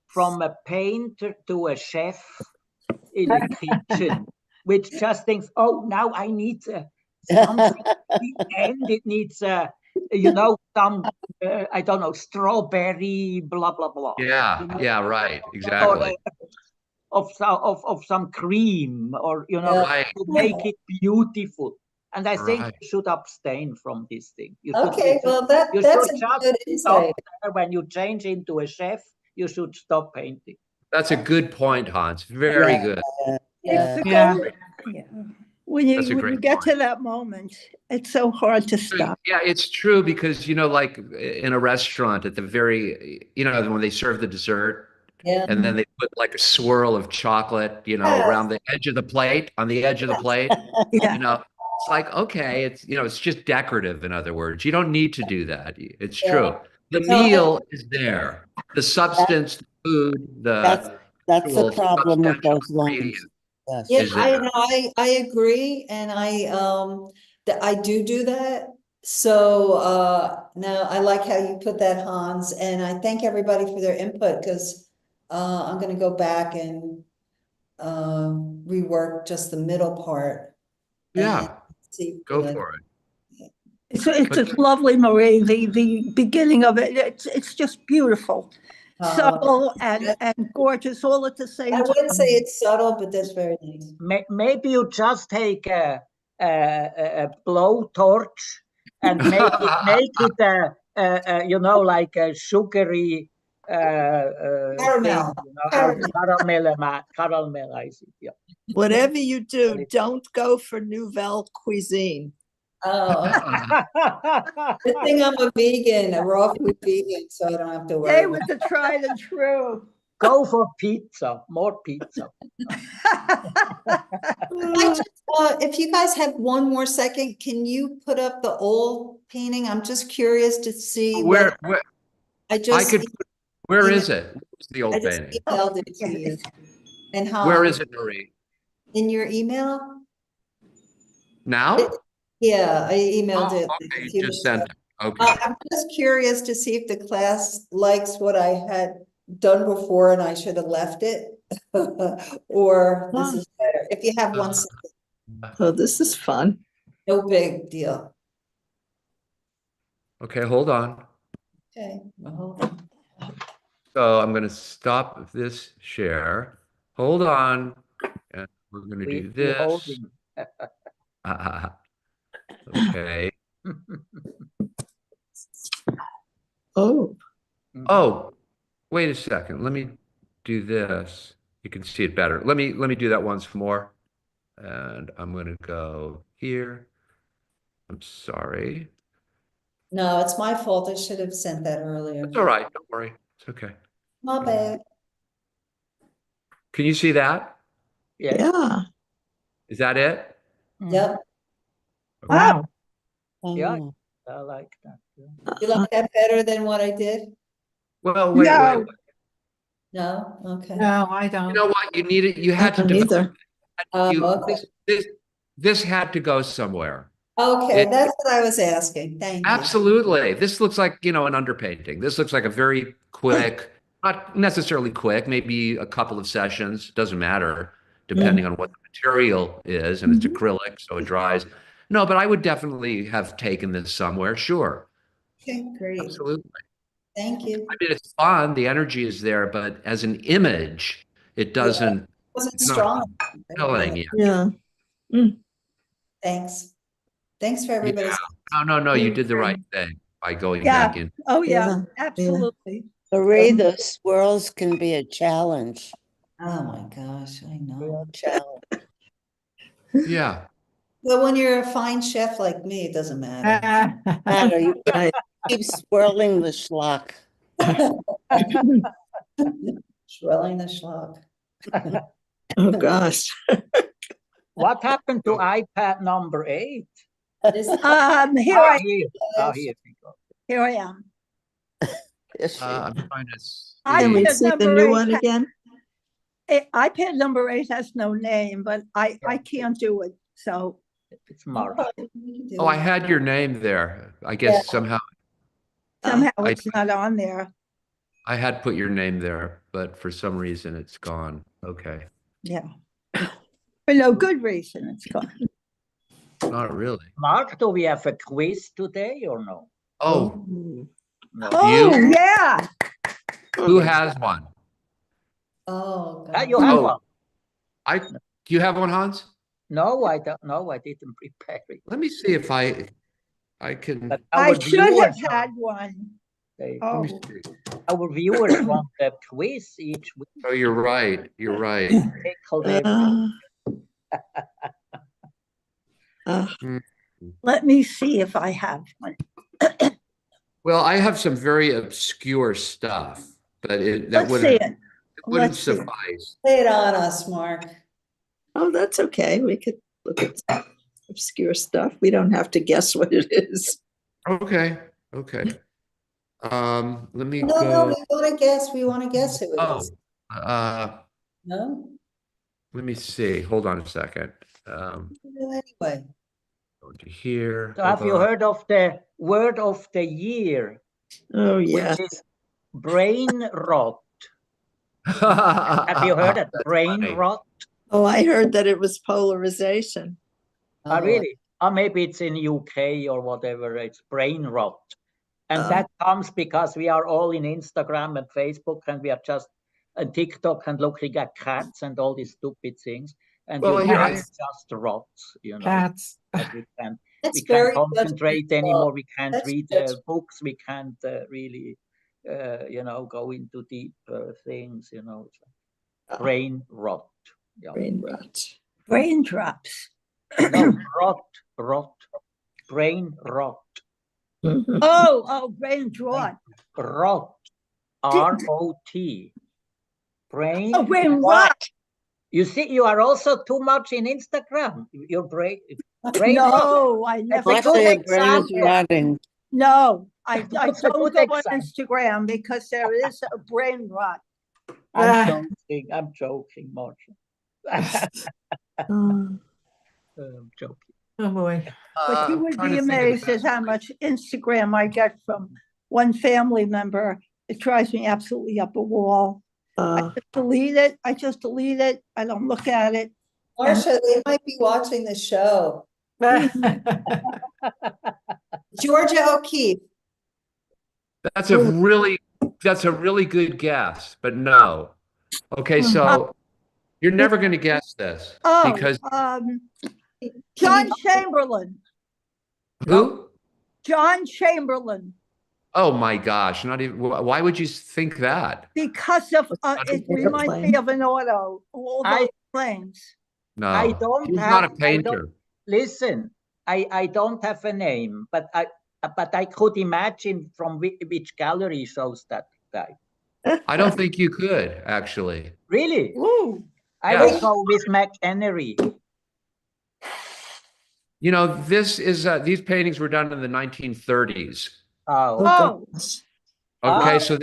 from a painter to a chef in a kitchen, which just thinks, oh, now I need something at the end. It needs, some, I don't know, strawberry, blah, blah, blah. Yeah, You know? yeah, right. Or Exactly. of some cream, or Right, to make it beautiful. And I think right. you should abstain from this thing. Okay, well, you that's should a just good stop insight. there. When you change into a chef, you should stop painting. That's a good point, Hans. Very Yeah. good. It's the Yeah. goal. Yeah. When That's a you great get point. to that moment, it's so hard to stop. Yeah, it's true because, like in a restaurant at the very, when they serve the dessert Yeah. and then they put like a swirl of chocolate, around the edge of the plate, on the edge of the plate, Yeah. it's like, okay, it's just decorative, in other words. You don't need to do that. It's Yeah. true. The No, meal is there. The substance, the food, That's the the actual problem with substantial those lines. ingredient Yes. Yeah, is there. I agree, and I do that. So now I like how you put that, Hans, and I thank everybody for their input, because I'm gonna go back and rework just the middle part and Yeah, see. go for it. It's just lovely, Marie. The beginning of it, it's just beautiful. Subtle and gorgeous all at the same I time. wouldn't say it's subtle, but that's very nice. Maybe you just take a blowtorch and make it like a sugary Caramel. thing, caramelize it. Yeah. Whatever you do, don't go for nouvelle cuisine. Oh, good thing I'm a vegan, a raw food vegan, so I don't have to worry. Stay with the tried and true. Go for pizza, more pizza. If you guys have one more second, can you put up the old painting? I'm just curious to see Where I just where is it? Where's the I old just painting? emailed it to you. And how? Where is it, Marie? In your email? Now? Yeah, I emailed it. Okay, you just sent it. Okay. I'm just curious to see if the class likes what I had done before and I should have left it. Or this is better. If you have 1 second, Oh, this is fun. no big deal. Okay, hold on. Okay, well, hold on. So I'm going to stop this share. Hold on. And we're going to do this. Okay. Oh, Oh, wait a second. Let me do this. You can see it better. Let me do that once more. And I'm going to go here. I'm sorry. No, it's my fault. I should have sent that earlier. It's all right. Don't worry. It's okay. My bad. Can you see that? Yes. yeah. Is that it? Yep. Wow. Yeah. Oh. I like that. Yeah. You like that better than what I did? Well, wait. No. No? Okay. No, I You don't. know what? You needed. You I had to don't develop. either. Okay. This had to go somewhere. Okay, It- that's what I was asking. Thank you. Absolutely. This looks like, an underpainting. This looks like a very quick, not necessarily quick, maybe a couple of sessions, doesn't matter, depending on what the material is, and it's acrylic, so it dries. No, but I would definitely have taken this somewhere, sure. Okay, great. Absolutely. Thank you. I mean, it's fun, the energy is there, but as an image, it doesn't, Wasn't it's not strong. compelling yet. Yeah. Thanks. Thanks for everybody's. No, you did the right thing by going Yeah. back in. Oh, yeah, Yeah. absolutely. Marie, those swirls can be a challenge. Oh my gosh, I know. Real challenge. Yeah. But when you're a fine chef like me, it doesn't matter. Matter, you Right. keep swirling the schlock. Swirling the schlock. Oh, gosh. What happened to iPad number 8? Here Here. I Here we go. here I am. Yes, I'm trying to Can we iPad see the number new 8 one again? iPad number 8 has no name, but I can't do it. So It's Marcia. Oh, I had your name there. I guess somehow somehow I- it's not on there. I had put your name there, but for some reason it's gone. Okay. Yeah. For no good reason, it's gone. Not really. Mark, do we have a quiz today or no? Oh, No. Oh, yeah. who has one? Oh, Ah, God. you have Oh. one? Do you have one, Hans? No, I don't know. I didn't prepare it. Let me see if I can. But I our should have viewers, had one. they- Let Oh, me see. our viewers want a quiz each week. Oh, you're right. You're right. Tickle them. let me see if I have one. Well, I have some very obscure stuff, but that Let's see wouldn't it. wouldn't Let's see it. suffice. Lay it on us, Mark. Oh, that's okay. We could look at some obscure stuff. We don't have to guess what it is. Okay. Okay. Let me No, go. we want to guess. We want to guess who it Oh, is. No? let me see. Hold on a second. Anyway. Go to here. So have Hold you on. heard of the word of the year, Oh, yeah. which is brain rot? Have you heard it? That's Brain funny. rot? Oh, I heard that it was polarization. Oh, really? Or maybe it's in UK or whatever. It's brain rot. And that comes because we are all in Instagram and Facebook, and we are just on TikTok and looking at cats and all these stupid things. And Well, your here brain I- just rots, you know. Cats. That we can't That's we can't very concentrate judgmental. anymore. We can't That's read judgmental. books. We can't really, go into deep things. It's like brain rot. Yeah. Brain rot. Brain drops. No, rot, brain rot, Mhm. Oh, brain drought. rot, R-O-T. Brain. Oh, brain rot. You see, you are also too much in Instagram. Your brain rot. No, I never. That's a Bless good your brain is example. rotting. No, I That's a don't good go on example. Instagram because there is a brain rot. I'm joking, Marcia. Oh, I'm joking. Oh, boy. But you I'm would trying be to think of the amazed at best how way. much Instagram I get from one family member. It drives me absolutely up a wall. I just delete it. I don't look at it. Marcia, they might be watching the show. Georgia O'Keeffe. That's a really good guess, but no. Okay, so you're never going to guess this Oh, because John Chamberlain. who? John Chamberlain. Oh my gosh! Not even. Why would you think that? Because of it reminds me airplane. of an auto. All those planes. No, I don't he's have. not a I don't- painter. Listen, I don't have a name, but I could imagine from which gallery shows that guy. I don't think you could actually. Really? Ooh. I Yes. will go with McHenry. You know, this is these paintings were done in the 1930s. Oh, Oh, gosh. Okay, oh, so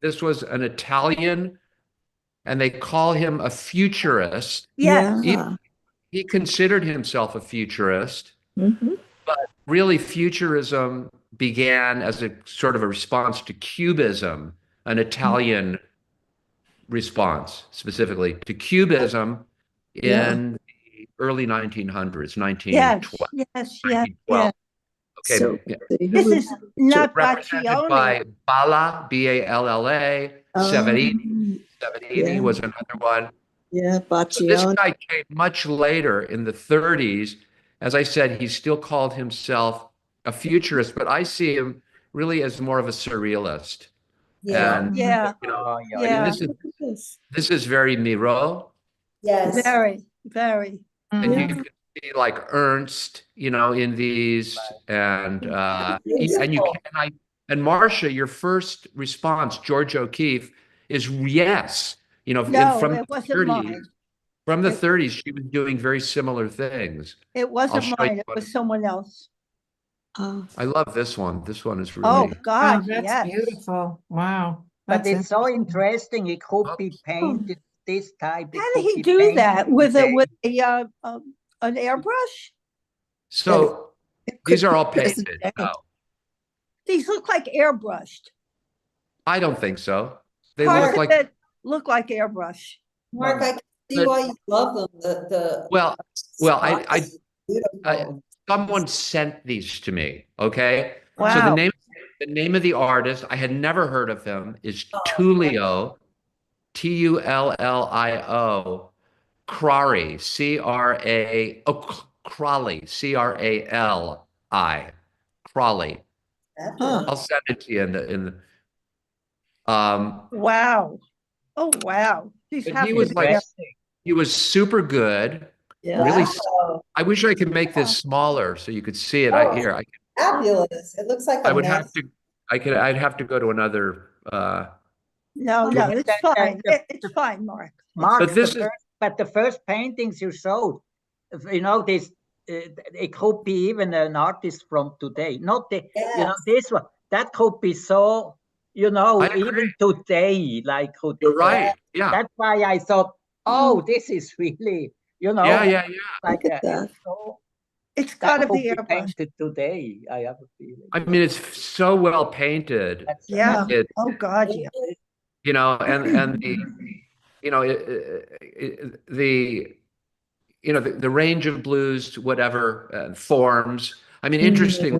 this was an Italian, and they call him a futurist. yes. Yeah. He considered himself a futurist. Mhm. Really, futurism began as a sort of a response to Cubism, an Italian response specifically to Cubism Yeah. in the early 1900s, Yes, 1912. yes, yes, yes. So Okay, yeah. see, who This was is not Represented Baccioni. by Balla, Balla, Severini. Severini yeah, was another one. yeah, So this Baccioni. guy came much later in the 30s. As I said, he still called himself a futurist, but I see him really as more of a surrealist. Yeah. And Yeah, you know, oh, yeah, I mean, yeah, Look at this. this is very Miro, Yes. very, very. and you Yeah. can see like Ernst, you know, in these, and and you Beautiful. can and Marcia, your first response, George O'Keeffe, is yes, you know, No, from it the wasn't 30s. mine. From the It, 30s, she was doing very similar things. it I'll wasn't show you mine. It was one. someone else. Oh, I love this one. This one is Oh, really, God, Wow, that's yes. beautiful. Wow. but That's it's so interesting. interesting. It could be oops. painted this type. It How could did he be do painted that with today. an airbrush? So it these could are be all present painted. day. No, These look like airbrushed. I don't think so. They Parts look Mark, of like, it look like airbrush. Mark, I can see but why you love them. well, well, Spots, I beautiful. someone sent these to me. Okay, so Wow. the name of the artist I had never heard of him is Oh, Tullio, Tullio Crari, Crali, Crali, Crali. fabulous. I'll send it to you um, Wow. Oh, wow. These but have he to was be like, air. Interesting. he was super good. Yeah. Really, Wow. I wish I could make this smaller so you could see it. I Oh, here, fabulous. It looks like I a would have mess. to, I'd have to go to another, No, You no, mean it's that fine. the, It's fine, Mark. Mark, but this the is, first, but the first paintings you showed, you know, this it could be even an artist from today. Not the, you know, Yes. this one that could be so, you I know, agree. even today, like could. You're right. Yeah. That's why I thought, oh, this is really, you know, Yeah. like Look at that. it's so It's that got to could be be airbrush. painted today. I have a feeling. I mean, it's so well painted. That's Yeah. amazing. It, Oh, God, yeah. you know, and the, you know, the, you know, the range of blues, whatever forms. I mean, interestingly,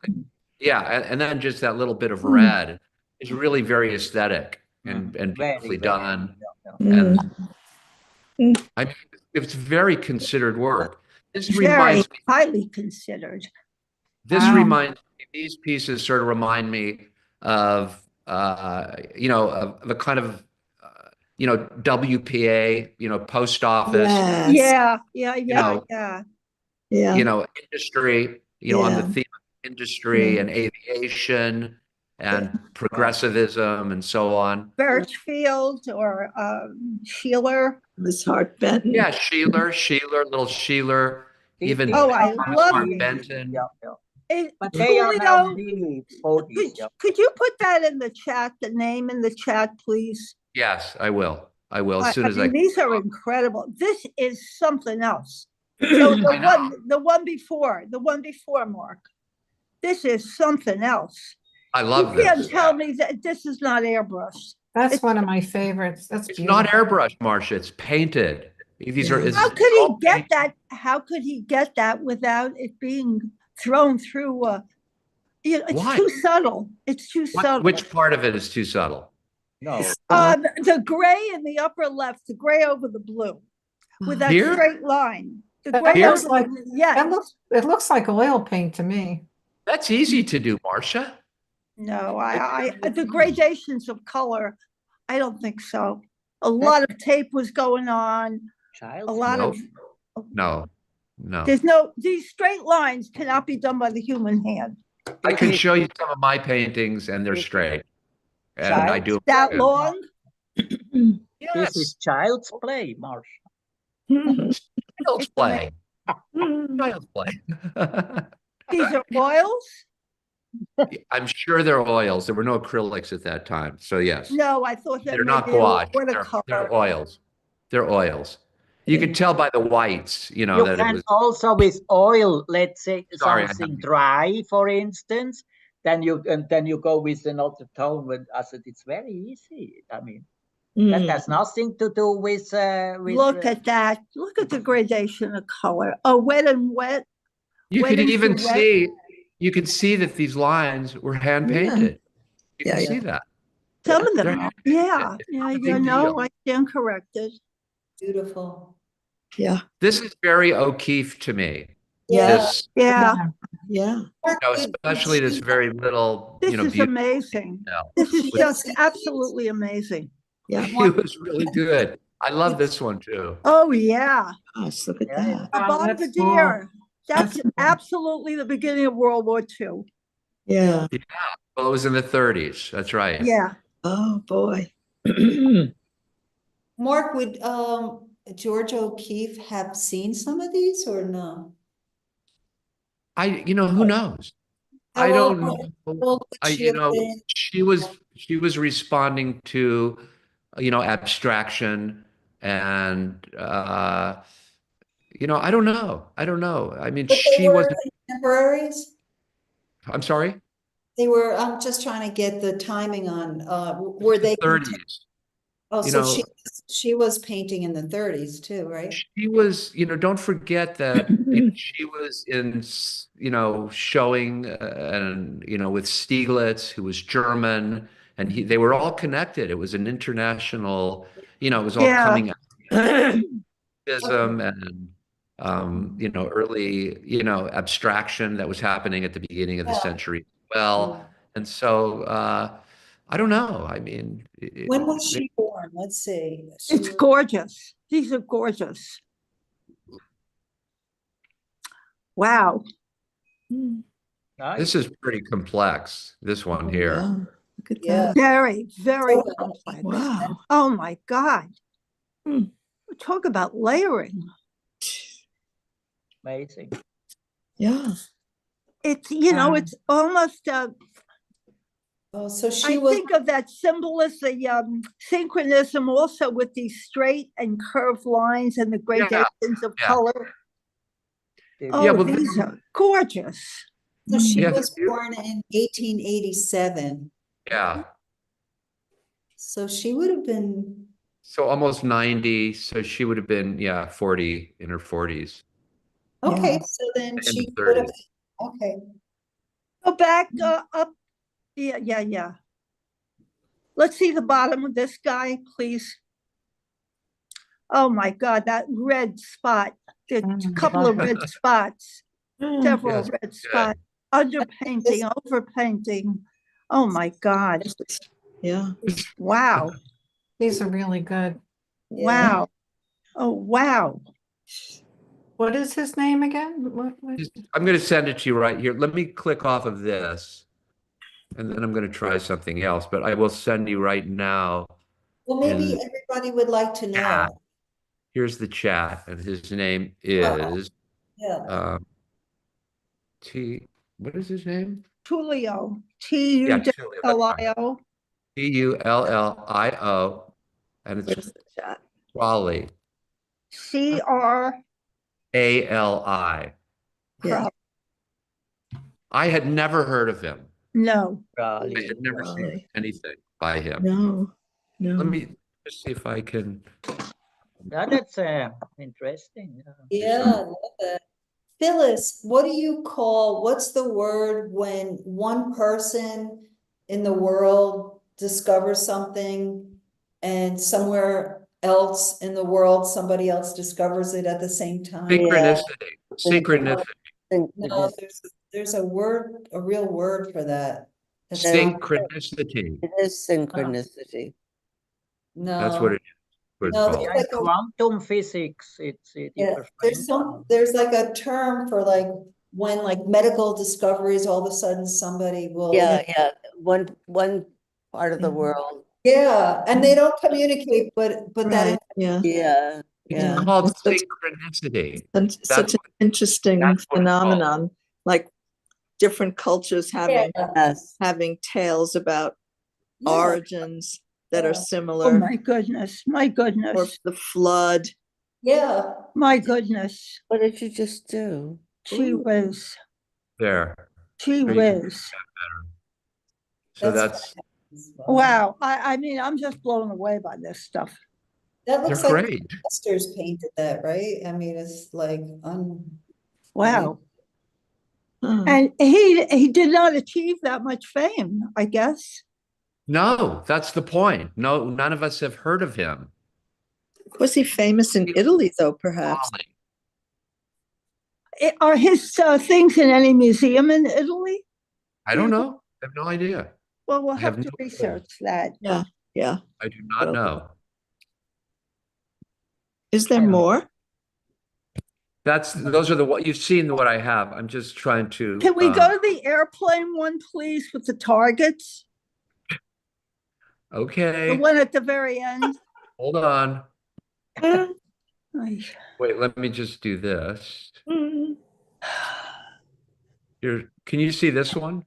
yeah, and then just that little bit of red is really very aesthetic and Very, beautifully very. done. Yeah. And Mm. I mean, it's very considered work. This Very reminds me, highly considered. Wow. these pieces sort of remind me of, you know, of the kind of, you know, WPA, you know, post office, Yes. Yeah, you yeah, know, yeah. Yeah. industry, you know, on the Yeah. theme of industry Yeah. and aviation Yeah. and progressivism and so on. Birchfield or Sheeler. Miss Hart Benton. Yeah, little Sheeler, even These Oh, I are love Mark really, Benton. yeah. it. But they are now Tullio, really bodies. Yeah. could you put that in the chat, the name in the chat, please? Yes, I will. I will as soon I as mean, I. these are incredible. This is something else. So I know. the one before, Mark. This is something else. I You love can't this. tell me that this is not airbrushed. That's It's, one of my favorites. That's It's not beautiful. airbrush, Marcia. It's painted. These are. Yeah. It's how could he all get painted. that? How could he get that without it being thrown through? You know, it's Why? too subtle. It's too subtle. Which part of it is too subtle? No. The gray in the upper left, the gray over the blue, with that Here? straight line. The That gray looks over like- the, yes. It looks like oil paint to me. That's easy to do, Marcia. No, the gradations of color, I don't think so. A lot of tape was going on. Child. A lot Nope. of No. these straight lines cannot be done by the human hand. I can show you some of my paintings and they're straight. And I do. That long? This is child's play, Marcia. Child's play. Child's play. These are oils? I'm sure they're oils. There were no acrylics at that time. So yes, No, I thought that they're not maybe they were gouache. They're watercolor. oils. They're oils. You could tell by the whites, you know, You that it can was. also with oil, let's say Sorry, I something haven't. dry, for instance, then you go with another tone. When I said it's very easy. I mean, that has nothing to do with Look at that. Look at the gradation of color. Oh, wet and wet. You Wet could into even wet. see, you could see that these lines were hand painted. You can Yeah, see that. Some of They're them, hand are. painted. Yeah, It's yeah, not a yeah. big No, deal. I stand corrected. Beautiful. Yeah. This is very O'Keeffe to me. Yeah. This, Yeah, Yeah. you know, especially this very little, this you know, is beauty. amazing. detail. This is With- just absolutely amazing. Yeah. He was really good. I love this one too. Oh, yeah. Gosh, look at Yeah, that. A Wow, that's bombardier. That's That's cool. absolutely the beginning of World War II. Yeah. Well, it was in the 30s. That's right. Yeah. Oh, boy. Mark, would George O'Keeffe have seen some of these or no? You know, who knows? I How don't old- know. how old would she You have know, been? she was responding to, you know, abstraction and you know, I don't know. I don't know. I mean, But they she were wasn't. contemporaries? I'm sorry. They were, I'm just trying to get the timing on, were they? 30s. Oh, You so know, she was painting in the 30s too, right? she was, you know, don't forget that you know, she was in, you know, showing and, you know, with Stieglitz, who was German, and they were all connected. It was an international, you know, it was all Yeah. coming out Yeah. of and, you know, early, you know, abstraction that was happening at the beginning of the Yeah. century as well. And so, I don't know. I mean, When was she born? Let's see. It's gorgeous. These are gorgeous. Wow. nice. this is pretty complex, this one here. Yeah. Look at Yeah. that. Very, very Oh, complex. Wow. Oh my God. Hmm. Talk about layering. Amazing. Yeah. It's, you know, it's almost, Oh, so I she was, think of that symbolism, the synchronism also with these straight and curved lines and the gradations of yeah. color. Oh, Yeah, well, these are gorgeous. so she Yeah, was you- born in 1887. yeah. So she would have been, So almost 90. So she would have been, yeah, 40 in her 40s. okay, Yeah. so then In she the would have, 30s. okay. Go back up. Yeah, yeah, yeah. Let's see the bottom of this guy, please. Oh my God, that red spot. There's a couple of red spots, several Yes, red good. spots, underpainting, overpainting. Oh my God. Yeah. Wow. These are really good. Wow. Oh, wow. What is his name again? I'm going to send it to you right here. Let me click off of this, and then I'm going to try something else. But I will send you right now. Well, maybe in everybody would like to chat. know. Here's the chat, and his name Oh. is Yeah. What is his name? Tullio. Yeah, Tullio, that's fine. Tullio. Tullio, and it's Where's the chat? Crali. CR. Ali. Yeah. I had never heard of him. No. I had never seen Crali. anything by him. No. No. Let me just see if I can. Yeah, that's interesting. Yeah, I love that. Phyllis, what do you call, what's the word when one person in the world discovers something and somewhere else in the world, somebody else discovers it at the same time? Synchronicity. Synchronicity. No, there's a word, a real word for that. It's Synchronicity. It is synchronicity. That's what no, it is. What it's No, called. Yeah, in quantum physics, it's yeah, there's like a term for like when like medical discoveries, all of a sudden somebody will. Yeah, yeah. One part of the Yeah. world. Yeah, and they don't communicate, but that Right. Yeah. Yeah. It's Yeah. called It's such, synchronicity. such an interesting that's what it's called. phenomenon, like different cultures having Yes. tales about origins that are Oh similar, my goodness, my or goodness, the flood. Yeah. my goodness. What did you just do? Gee whiz, There. gee There you go. whiz. So that's Wow, I mean, I'm just blown away by this stuff. That they're looks like great. masters painted that, right? I mean, it's like Wow. Huh. And he did not achieve that much fame, I guess. No, that's the point. No, none of us have heard of him. Was he famous in Italy, though, perhaps? Crali. Are his things in any museum in Italy? I don't know. I have no idea. Well, we'll I have have to no clue. research that. Yeah, yeah. I do not know. Is there more? Those are what you've seen what I have. I'm just trying to Can we go to the airplane one, please, with the targets? The okay. one at the very end? Hold on. Ay, Wait, let me just do this. Here, can you see this one?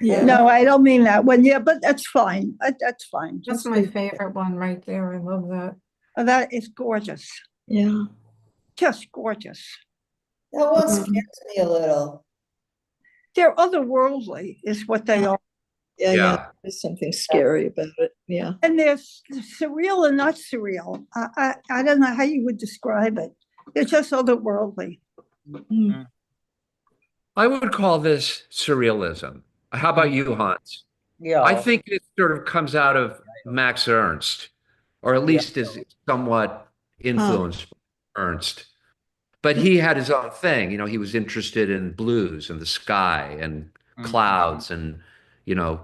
Yeah. No, I don't mean that one. Yeah, but that's fine. That's fine. That's Just my leave it. favorite one right there. I love that. Oh, that is gorgeous. Yeah. Just gorgeous. that one scares me a little. They're otherworldly, is what they are. Yeah, Yeah. There's something scary about it. Yeah. And they're surreal and not surreal. I don't know how you would describe it. They're just otherworldly. Mm. I would call this surrealism. How about you, Hans? Yeah. I think it sort of comes out of Max Ernst, or at least is somewhat influenced by Ernst. But he had his own thing. You know, he was interested in blues and the sky and clouds and, you know,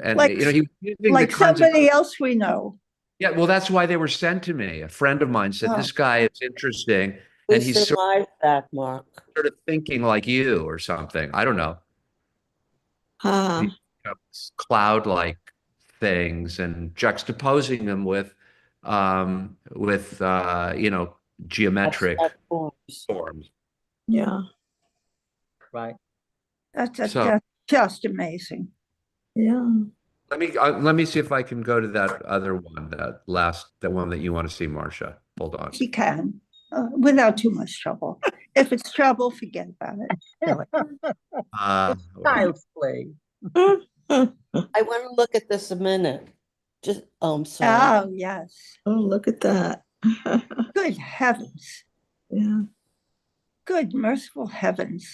and Like- you know, he was using the Like kinds of- somebody else we know. yeah, well, that's why they were sent to me. A friend of mine said, Oh. this guy is interesting, and We he's survived that, Mark. sort of thinking like you or something. I don't know. Ah, Cloud-like things and juxtaposing them with you know, geometric Abstract forms. forms. yeah. Right. That's So- just amazing. Yeah. Let me see if I can go to that other one, that one that you want to see, Marcia. Hold on. He can, without too much trouble. If it's trouble, forget about it. Child's play. I want to look at this a minute. Just, I'm sorry. Oh, yes. Oh, look at that. Good heavens. Yeah. Good merciful heavens.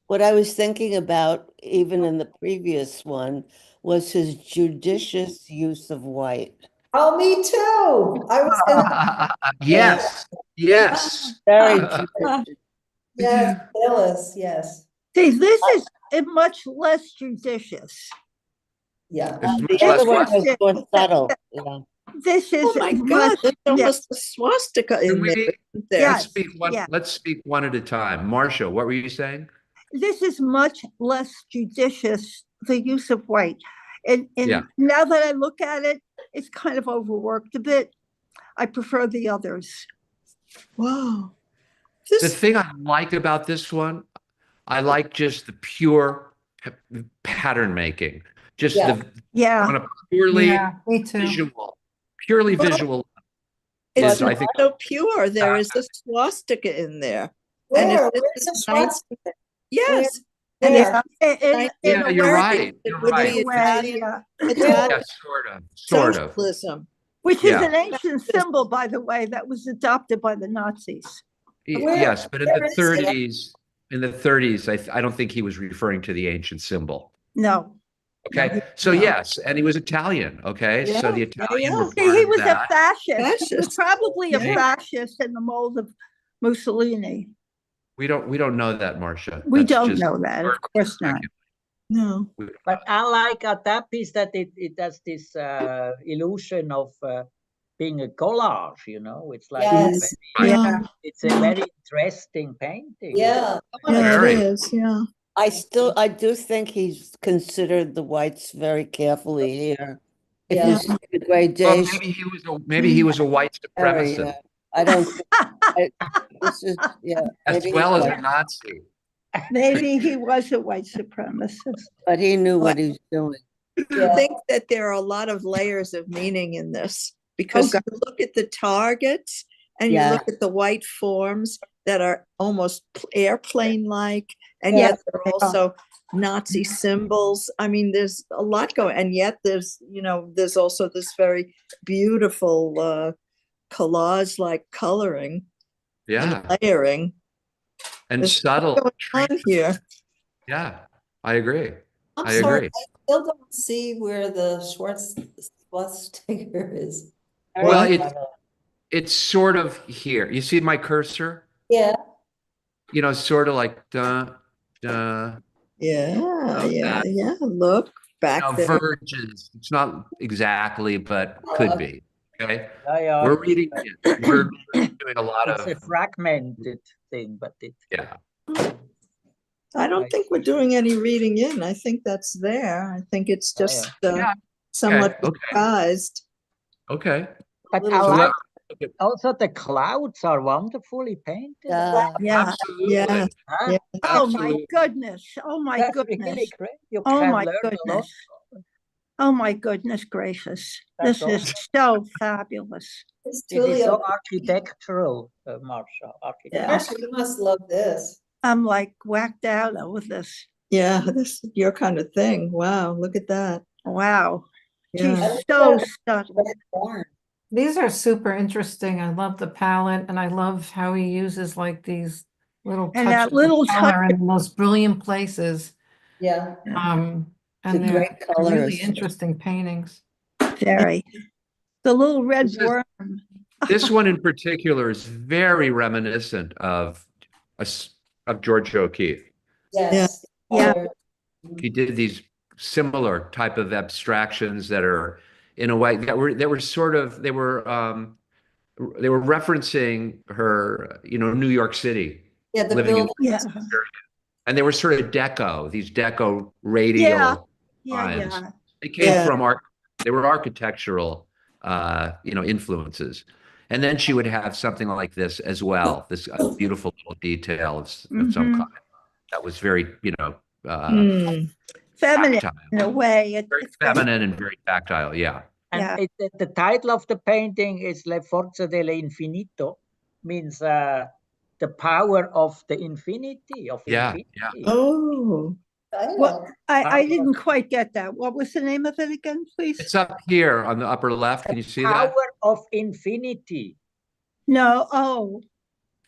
What I was thinking about, even in the previous one, was his judicious use of white. Oh, me too. I was gonna, Yes, yes. Very judicious. yes, Phyllis, yes. See, this is much less judicious. Yeah. It's much The other less one fun. was more subtle. Yeah. This is Oh my much- God, there's yeah. almost a swastika Can in we- there. Isn't there? Yes, yeah. Let's speak one at a time. Marcia, what were you saying? This is much less judicious, the use of white. And Yeah. now that I look at it, it's kind of overworked a bit. I prefer the others. Wow. The This, thing I like about this one, I like just the pure pattern making. Just Yeah. on Yeah, a purely Yeah, me too. purely visual. it's is, I think, so pure. There is a swastika in there. Where? And if Where's this the is nice- swastika? Yes. Where? And if in Yeah, a you're way- right. it You're would right. be in a way, Italian, yeah. Italian Yeah, sort of. socialism. Which is Yeah. an ancient symbol, by the way, that was adopted by the Nazis. Where- Yes, but in where the is it? 30s, I don't think he was referring to the ancient symbol. No, Okay, so No. yes, and he was Italian. Okay, so the Yeah, Italian yeah. were he part of was that. a fascist. He was Fascist. probably a Yeah. fascist in the mold of Mussolini. We don't know that, Marcia. We That's don't just know that, of course not. No. We don't But know. I like at that piece that it has this illusion of being a collage, you know. It's like Yes. Yeah. it's a very interesting painting. Yeah. Yeah, Very. it is. Yeah. I do think he's considered the whites very carefully here. If Yeah. you see the Well, gradation, maybe he was a white very, supremacist. I don't, this is, yeah. As maybe well he's as a white, Nazi. Maybe he was a white supremacist. but he knew what he was doing. I Yeah. think that there are a lot of layers of meaning in this because Okay. you look at the targets and you Yeah. look at the white forms that are almost airplane-like, and Yeah, yet they're also Nazi symbols. I mean, there's a lot going, and yet there's, there's also this very beautiful collage-like coloring and Yeah. layering. And There's a lot subtle. going on here. Yeah, I agree. I'm I sorry, agree. I still don't see where the Schwarzenegger is. Well, What? it's sort of here. You see my cursor? Yeah, Sort of like duh, duh. Yeah. Look back there. Virgins. It's not exactly, but could be. Okay. Yeah, We're reading it. We're doing a lot it's a of, fragmented thing, but it. yeah. I don't think we're doing any reading in. I think that's there. I think it's Oh, just Yeah. somewhat Okay. disguised. Okay. But little I So like let- also the clouds are wonderfully painted. yeah. Yeah. Absolutely. Yeah. Huh? Yeah. Oh my Absolutely. goodness. Oh my That's goodness. really great. You Oh can my learn a lot. goodness. Oh my goodness gracious. That's This is so fabulous. It's It is Tullio. so architectural, Marcia. Yeah. Marcia, you must love this. I'm like whacked out over this. Yeah, this is your kind of thing. Wow, look at that. Wow. Yeah. She's so subtle. Red barn. These are super interesting. I love the palette and I love how he uses like these little And that touches little of color in the most brilliant places. Yeah, And a they're great really colorist. interesting paintings. Very. The little red This is- worm. This one in particular is very reminiscent of George O'Keeffe. yes. Yeah. He did these similar type of abstractions that are in a way that were sort of they were referencing her, New York City, Yeah, the living in, building. Yeah. and they were sort of these deco Yeah. radial Yeah. lines. Yeah. They came from they were architectural, influences. And then she would have something like this as well, this beautiful little detail of some Mhm. kind that was very, Hmm. Feminine tactile, in a way. very It's feminine and very tactile. Yeah. And Yeah. the title of the painting is Le Forza dell'Infinito, means the power of the infinity, of Yeah. infinity. Yeah. Oh, Well, I didn't quite get that. What was the name of it again, please? It's up here on the upper left. Can you see that? Power of infinity. No. Oh,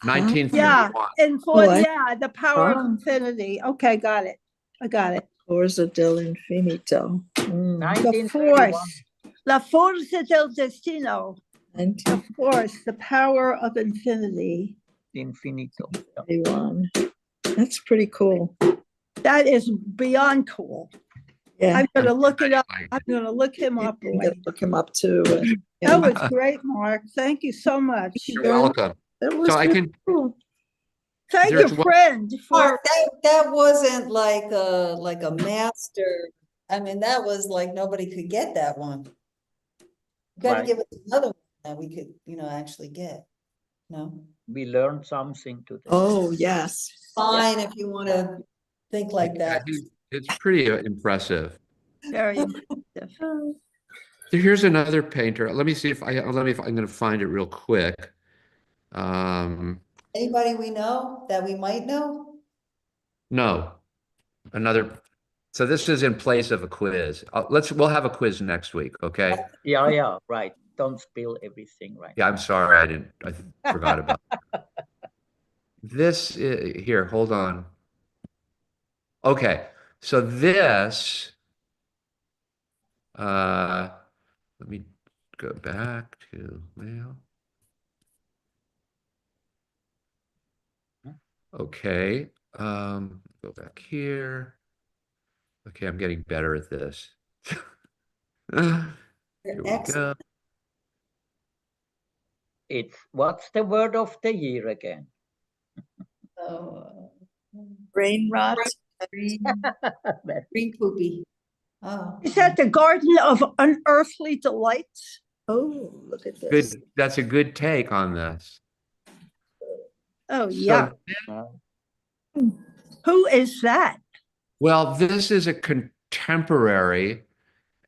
1931. the power of Oh. infinity. Okay, got it. I got it. Forza dell'Infinito. The 1931. force. La forza del destino. The force, the power of infinity. Infinito. Yeah. 1931. That's pretty cool. That is beyond cool. Yeah, I'm gonna look it up. Like, I'm gonna look him up. I'm Boy. gonna look him up too. That was great, Mark. Thank you so much. You're welcome. That was So I really can, cool. Thank There's you, one- friend, for Mark, that wasn't like a master. I mean, that was like nobody could get that one. You gotta Right. give us another one that we could, actually get. No? We learned something today. Oh, yes. Fine if you wanna think like that. it's pretty impressive. very impressive. Here's another painter. Let me see if I'm going to find it real quick. Anybody we know that we might know? No, another. So this is in place of a quiz. We'll have a quiz next week. Okay. Yeah, right. Don't spill everything, right? Yeah, I'm sorry. I forgot about that. This here, hold on. Okay. So this, let me go back to mail. Okay. Go back here. Okay, I'm getting better at this. Here we go. It's what's the word of the year again? Oh, Brain rot. green, green poopy. Oh. Is that the Garden of Unearthly Delights? Oh, look at this. Good. That's a good take on this. Oh, yeah. So, Who is that? well, this is a contemporary,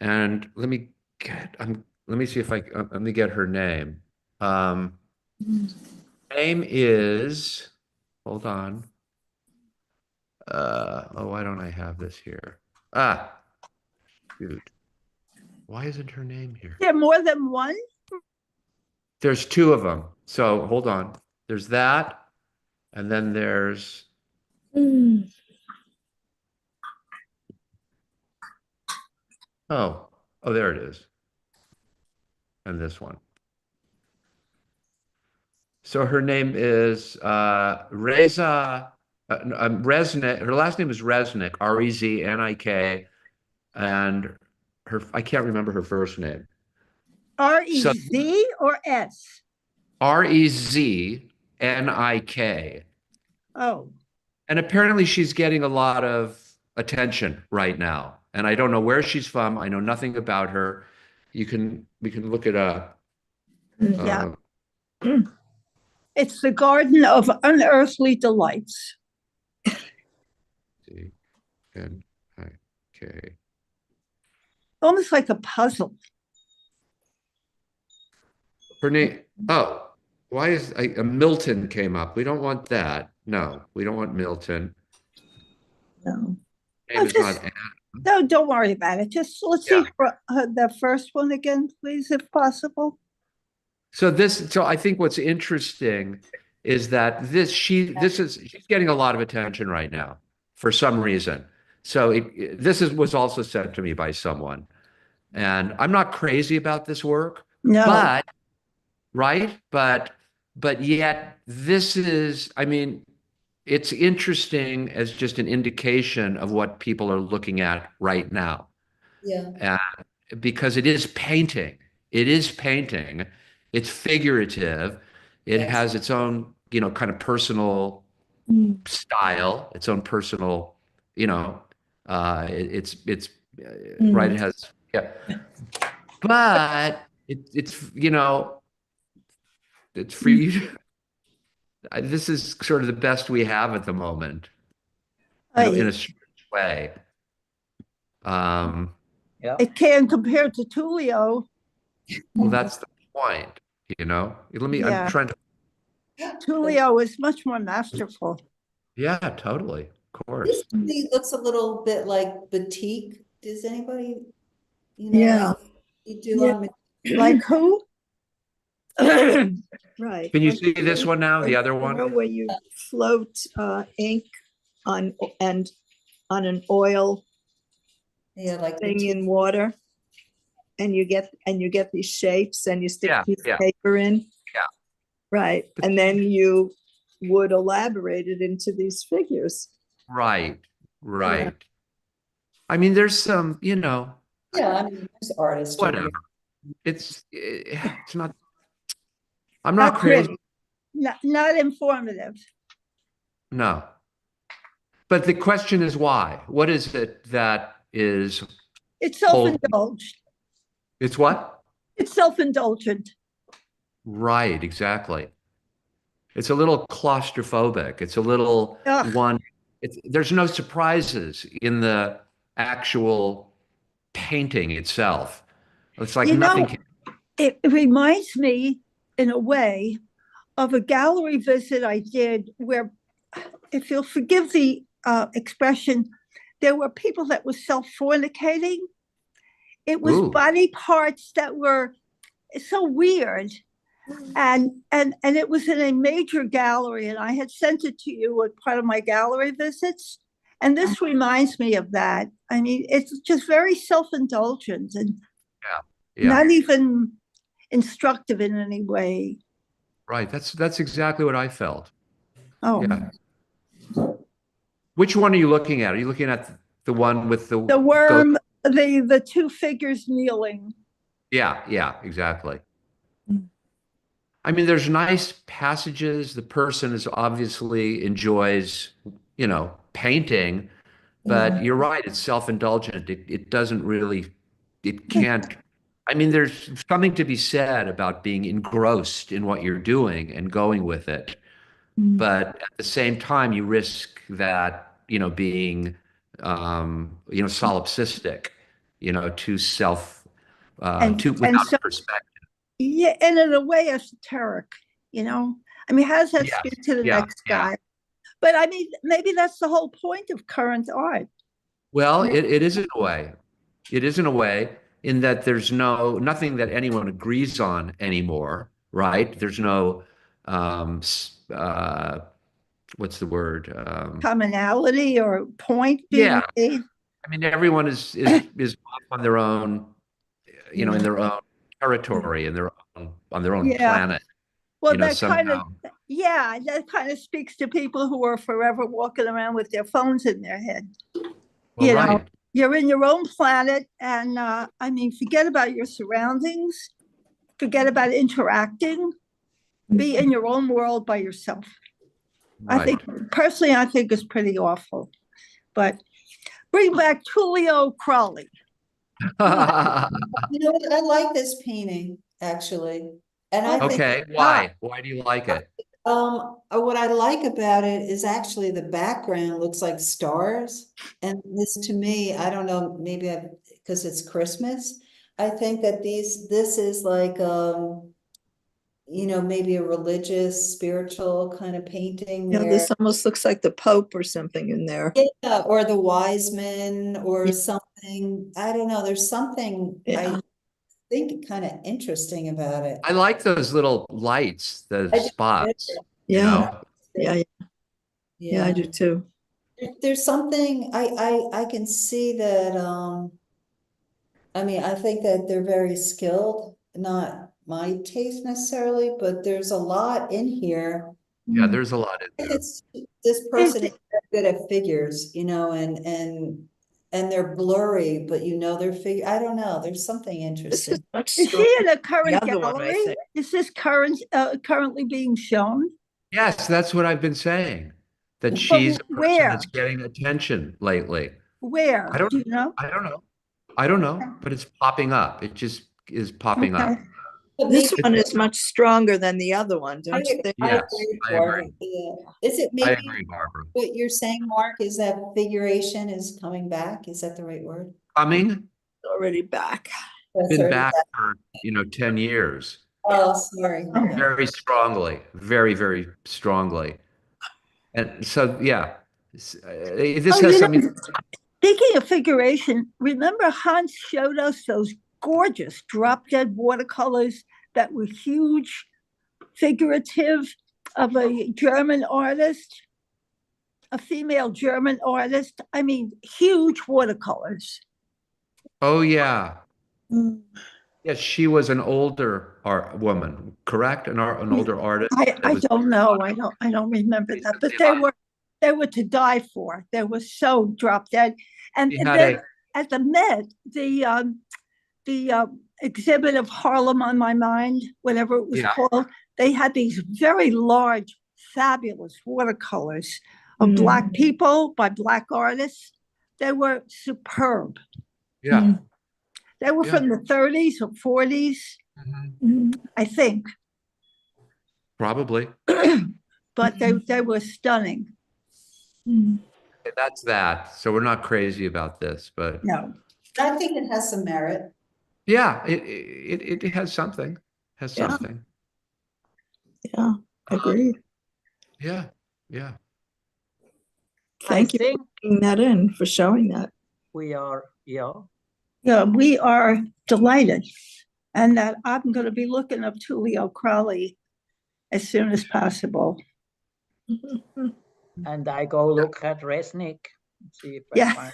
and let me see if let me get her name. Um, name is, hold on. Oh, why don't I have this here? Ah, shoot. Why isn't her name here? There more than one? There's two of them. So hold on. There's that, and then there's, oh, there it is. And this one. So her name is Reza Resnik. Her last name is Resnik, Reznik, and I can't remember her first name. So R-E-Z or S? Reznik. Oh, And apparently she's getting a lot of attention right now. And I don't know where she's from. I know nothing about her. We can look it up. yeah. It's the Garden of Unearthly Delights. Okay. Almost like a puzzle. Her name, oh, why is a Milton came up? We don't want that. No, we don't want Milton. No. Name is not Anna. No, don't worry about it. Just let's see the first one again, please, if possible. So I think what's interesting is that she's getting a lot of attention right now for some reason. So was also sent to me by someone, and I'm not crazy about this work, No. But yet this is, I mean, it's interesting as just an indication of what people are looking at right now. Yeah. Because it is painting. It's figurative. It has its own, kind of personal style, its own personal, it's right. It has, yeah. But it's it's for you. This is sort of the best we have at the moment, in a strange way. It can compare to Tullio. Well, that's the point, I'm trying to. Tullio is much more masterful. Yeah, totally. Of course. This really looks a little bit like batik. Does anybody, Yeah. you do on Like who? Right. Can you see this one now? The other one? Where you float ink on an oil like thing batik. in water, and you get these shapes, and you stick a piece of yeah. paper in. Yeah. Right. And then you would elaborate it into these figures. Right. I mean, there's some, Yeah, I mean, there's artists. whatever. It's not. I'm not crazy. Not informative. No. But the question is why? What is it that is? It's self-indulged. It's what? It's self-indulgent. Right, exactly. It's a little claustrophobic. It's a little Ugh. There's no surprises in the actual painting itself. It's like nothing. It reminds me, in a way, of a gallery visit I did where, if you'll forgive the expression, there were people that were self-fornicating. It was body parts that were so weird. And it was in a major gallery, and I had sent it to you as part of my gallery visits. And this reminds me of that. I mean, it's just very self-indulgent and not even instructive in any way. Right. That's exactly what I felt. Oh. Yeah. Which one are you looking at? Are you looking at the one with the worm, the two figures kneeling? Yeah, exactly. I mean, there's nice passages. The person is obviously enjoys, painting, but you're right. It's self-indulgent. It doesn't really, it can't I mean, there's something to be said about being engrossed in what you're doing and going with it. Mm. But at the same time, you risk that, being, solipsistic, too And without so, perspective. yeah, and in a way esoteric, you know. I mean, how does that Yes. speak to the Yeah. next Yeah. guy? But I mean, maybe that's the whole point of current art. Well, it is in a way. It is in a way in that there's nothing that anyone agrees on anymore, right? There's no, what's the word? Commonality or point being Yeah. made. I mean, everyone is off on their own, in Yeah. their own territory, on their own Yeah. planet, Well, that kind of, somehow. yeah, that kind of speaks to people who are forever walking around with their phones in their head. Well, You know, right. you're in your own planet, and I mean, forget about your surroundings, forget about interacting, be in your own world by yourself. I think, Right. personally, I think it's pretty awful. But bring back Tullio Crali. You know what? I like this painting, actually. And I think Okay. Ah, Why do you like it? what I like about it is actually the background looks like stars. And this to me, I don't know, maybe because it's Christmas. I think that this is like maybe a religious, spiritual kind of painting Yeah, where this almost looks like the Pope or something in there. yeah, or the wise men or Yeah. something. I don't know. There's something Yeah. I think kind of interesting about it. I like those little lights, the I do spots, you Yeah. know? Yeah. Yeah. Yeah, I do Yeah. too. There's something I can see that I mean I think that they're very skilled, not my taste necessarily, but there's a lot in here. Yeah, there's a lot in I think there. it's this person is very good at figures, and they're blurry, but they're figure. I don't know. There's something This is interesting. much is stronger she in a than the current other one, I gallery? think. Is this currently being shown? Yes, that's what I've been saying. That But she's a person that's where? getting attention lately. I Where? don't Do you know? I don't know. I don't know, but it's popping up. It just is popping Okay. up. But This maybe one is much stronger than the other one, I, don't you think? I Yes, agree, I Barbara. agree. Yeah. Is it I maybe agree, Barbara. what you're saying, Mark, is that figuration is coming back? Is that the right word? Coming, Already back. That's been already back back. for, 10 years. Oh, sorry. Oh. Yeah. Very strongly, very, very strongly. And so, yeah, this Oh, has something. speaking of figuration, remember Hans showed us those gorgeous drop dead watercolors that were huge, figurative, of a German artist, a female German artist. I mean, huge watercolors. Oh, yeah. Mm. Yes, she was an older art woman, correct? An older artist that I was don't know. I don't remember that, but recently alive. they were to die for. They were so drop dead. And She had then a at the Met, the exhibit of Harlem on My Mind, whatever it was yeah, called, they had these very large, fabulous watercolors of Black people by Black artists. They were superb. yeah, They were yeah. from the 30s or 40s, Mhm. I think, Probably. but they were stunning. Okay, that's that. So we're not crazy about this, but No. I think it has some merit. yeah, it has something. Has Yeah. something. Yeah, agreed. Yeah, yeah. Thank you think for bringing that in, for showing that. we are, Yeah, we are delighted. And that I'm going to be looking up Tullio Crali as soon as possible. and I go look at Resnik, see if I Yeah.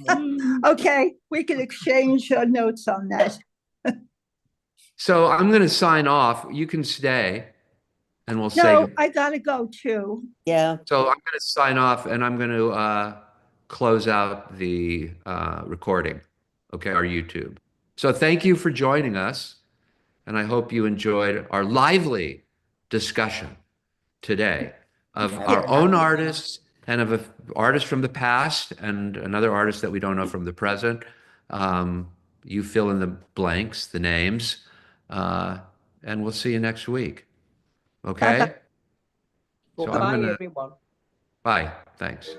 find. Okay, we can exchange notes on that. So I'm going to sign off. You can stay, and we'll say. No, I gotta go too. Yeah. So I'm going to sign off, and I'm going to close out the recording. Okay, our YouTube. So thank you for joining us, and I hope you enjoyed our lively discussion today of our own artists and of an artist from the past and another artist that we don't know from the present. you fill in the blanks, the names, uh, and we'll see you next week. Okay? So I'm Goodbye, gonna, everyone. bye, thanks.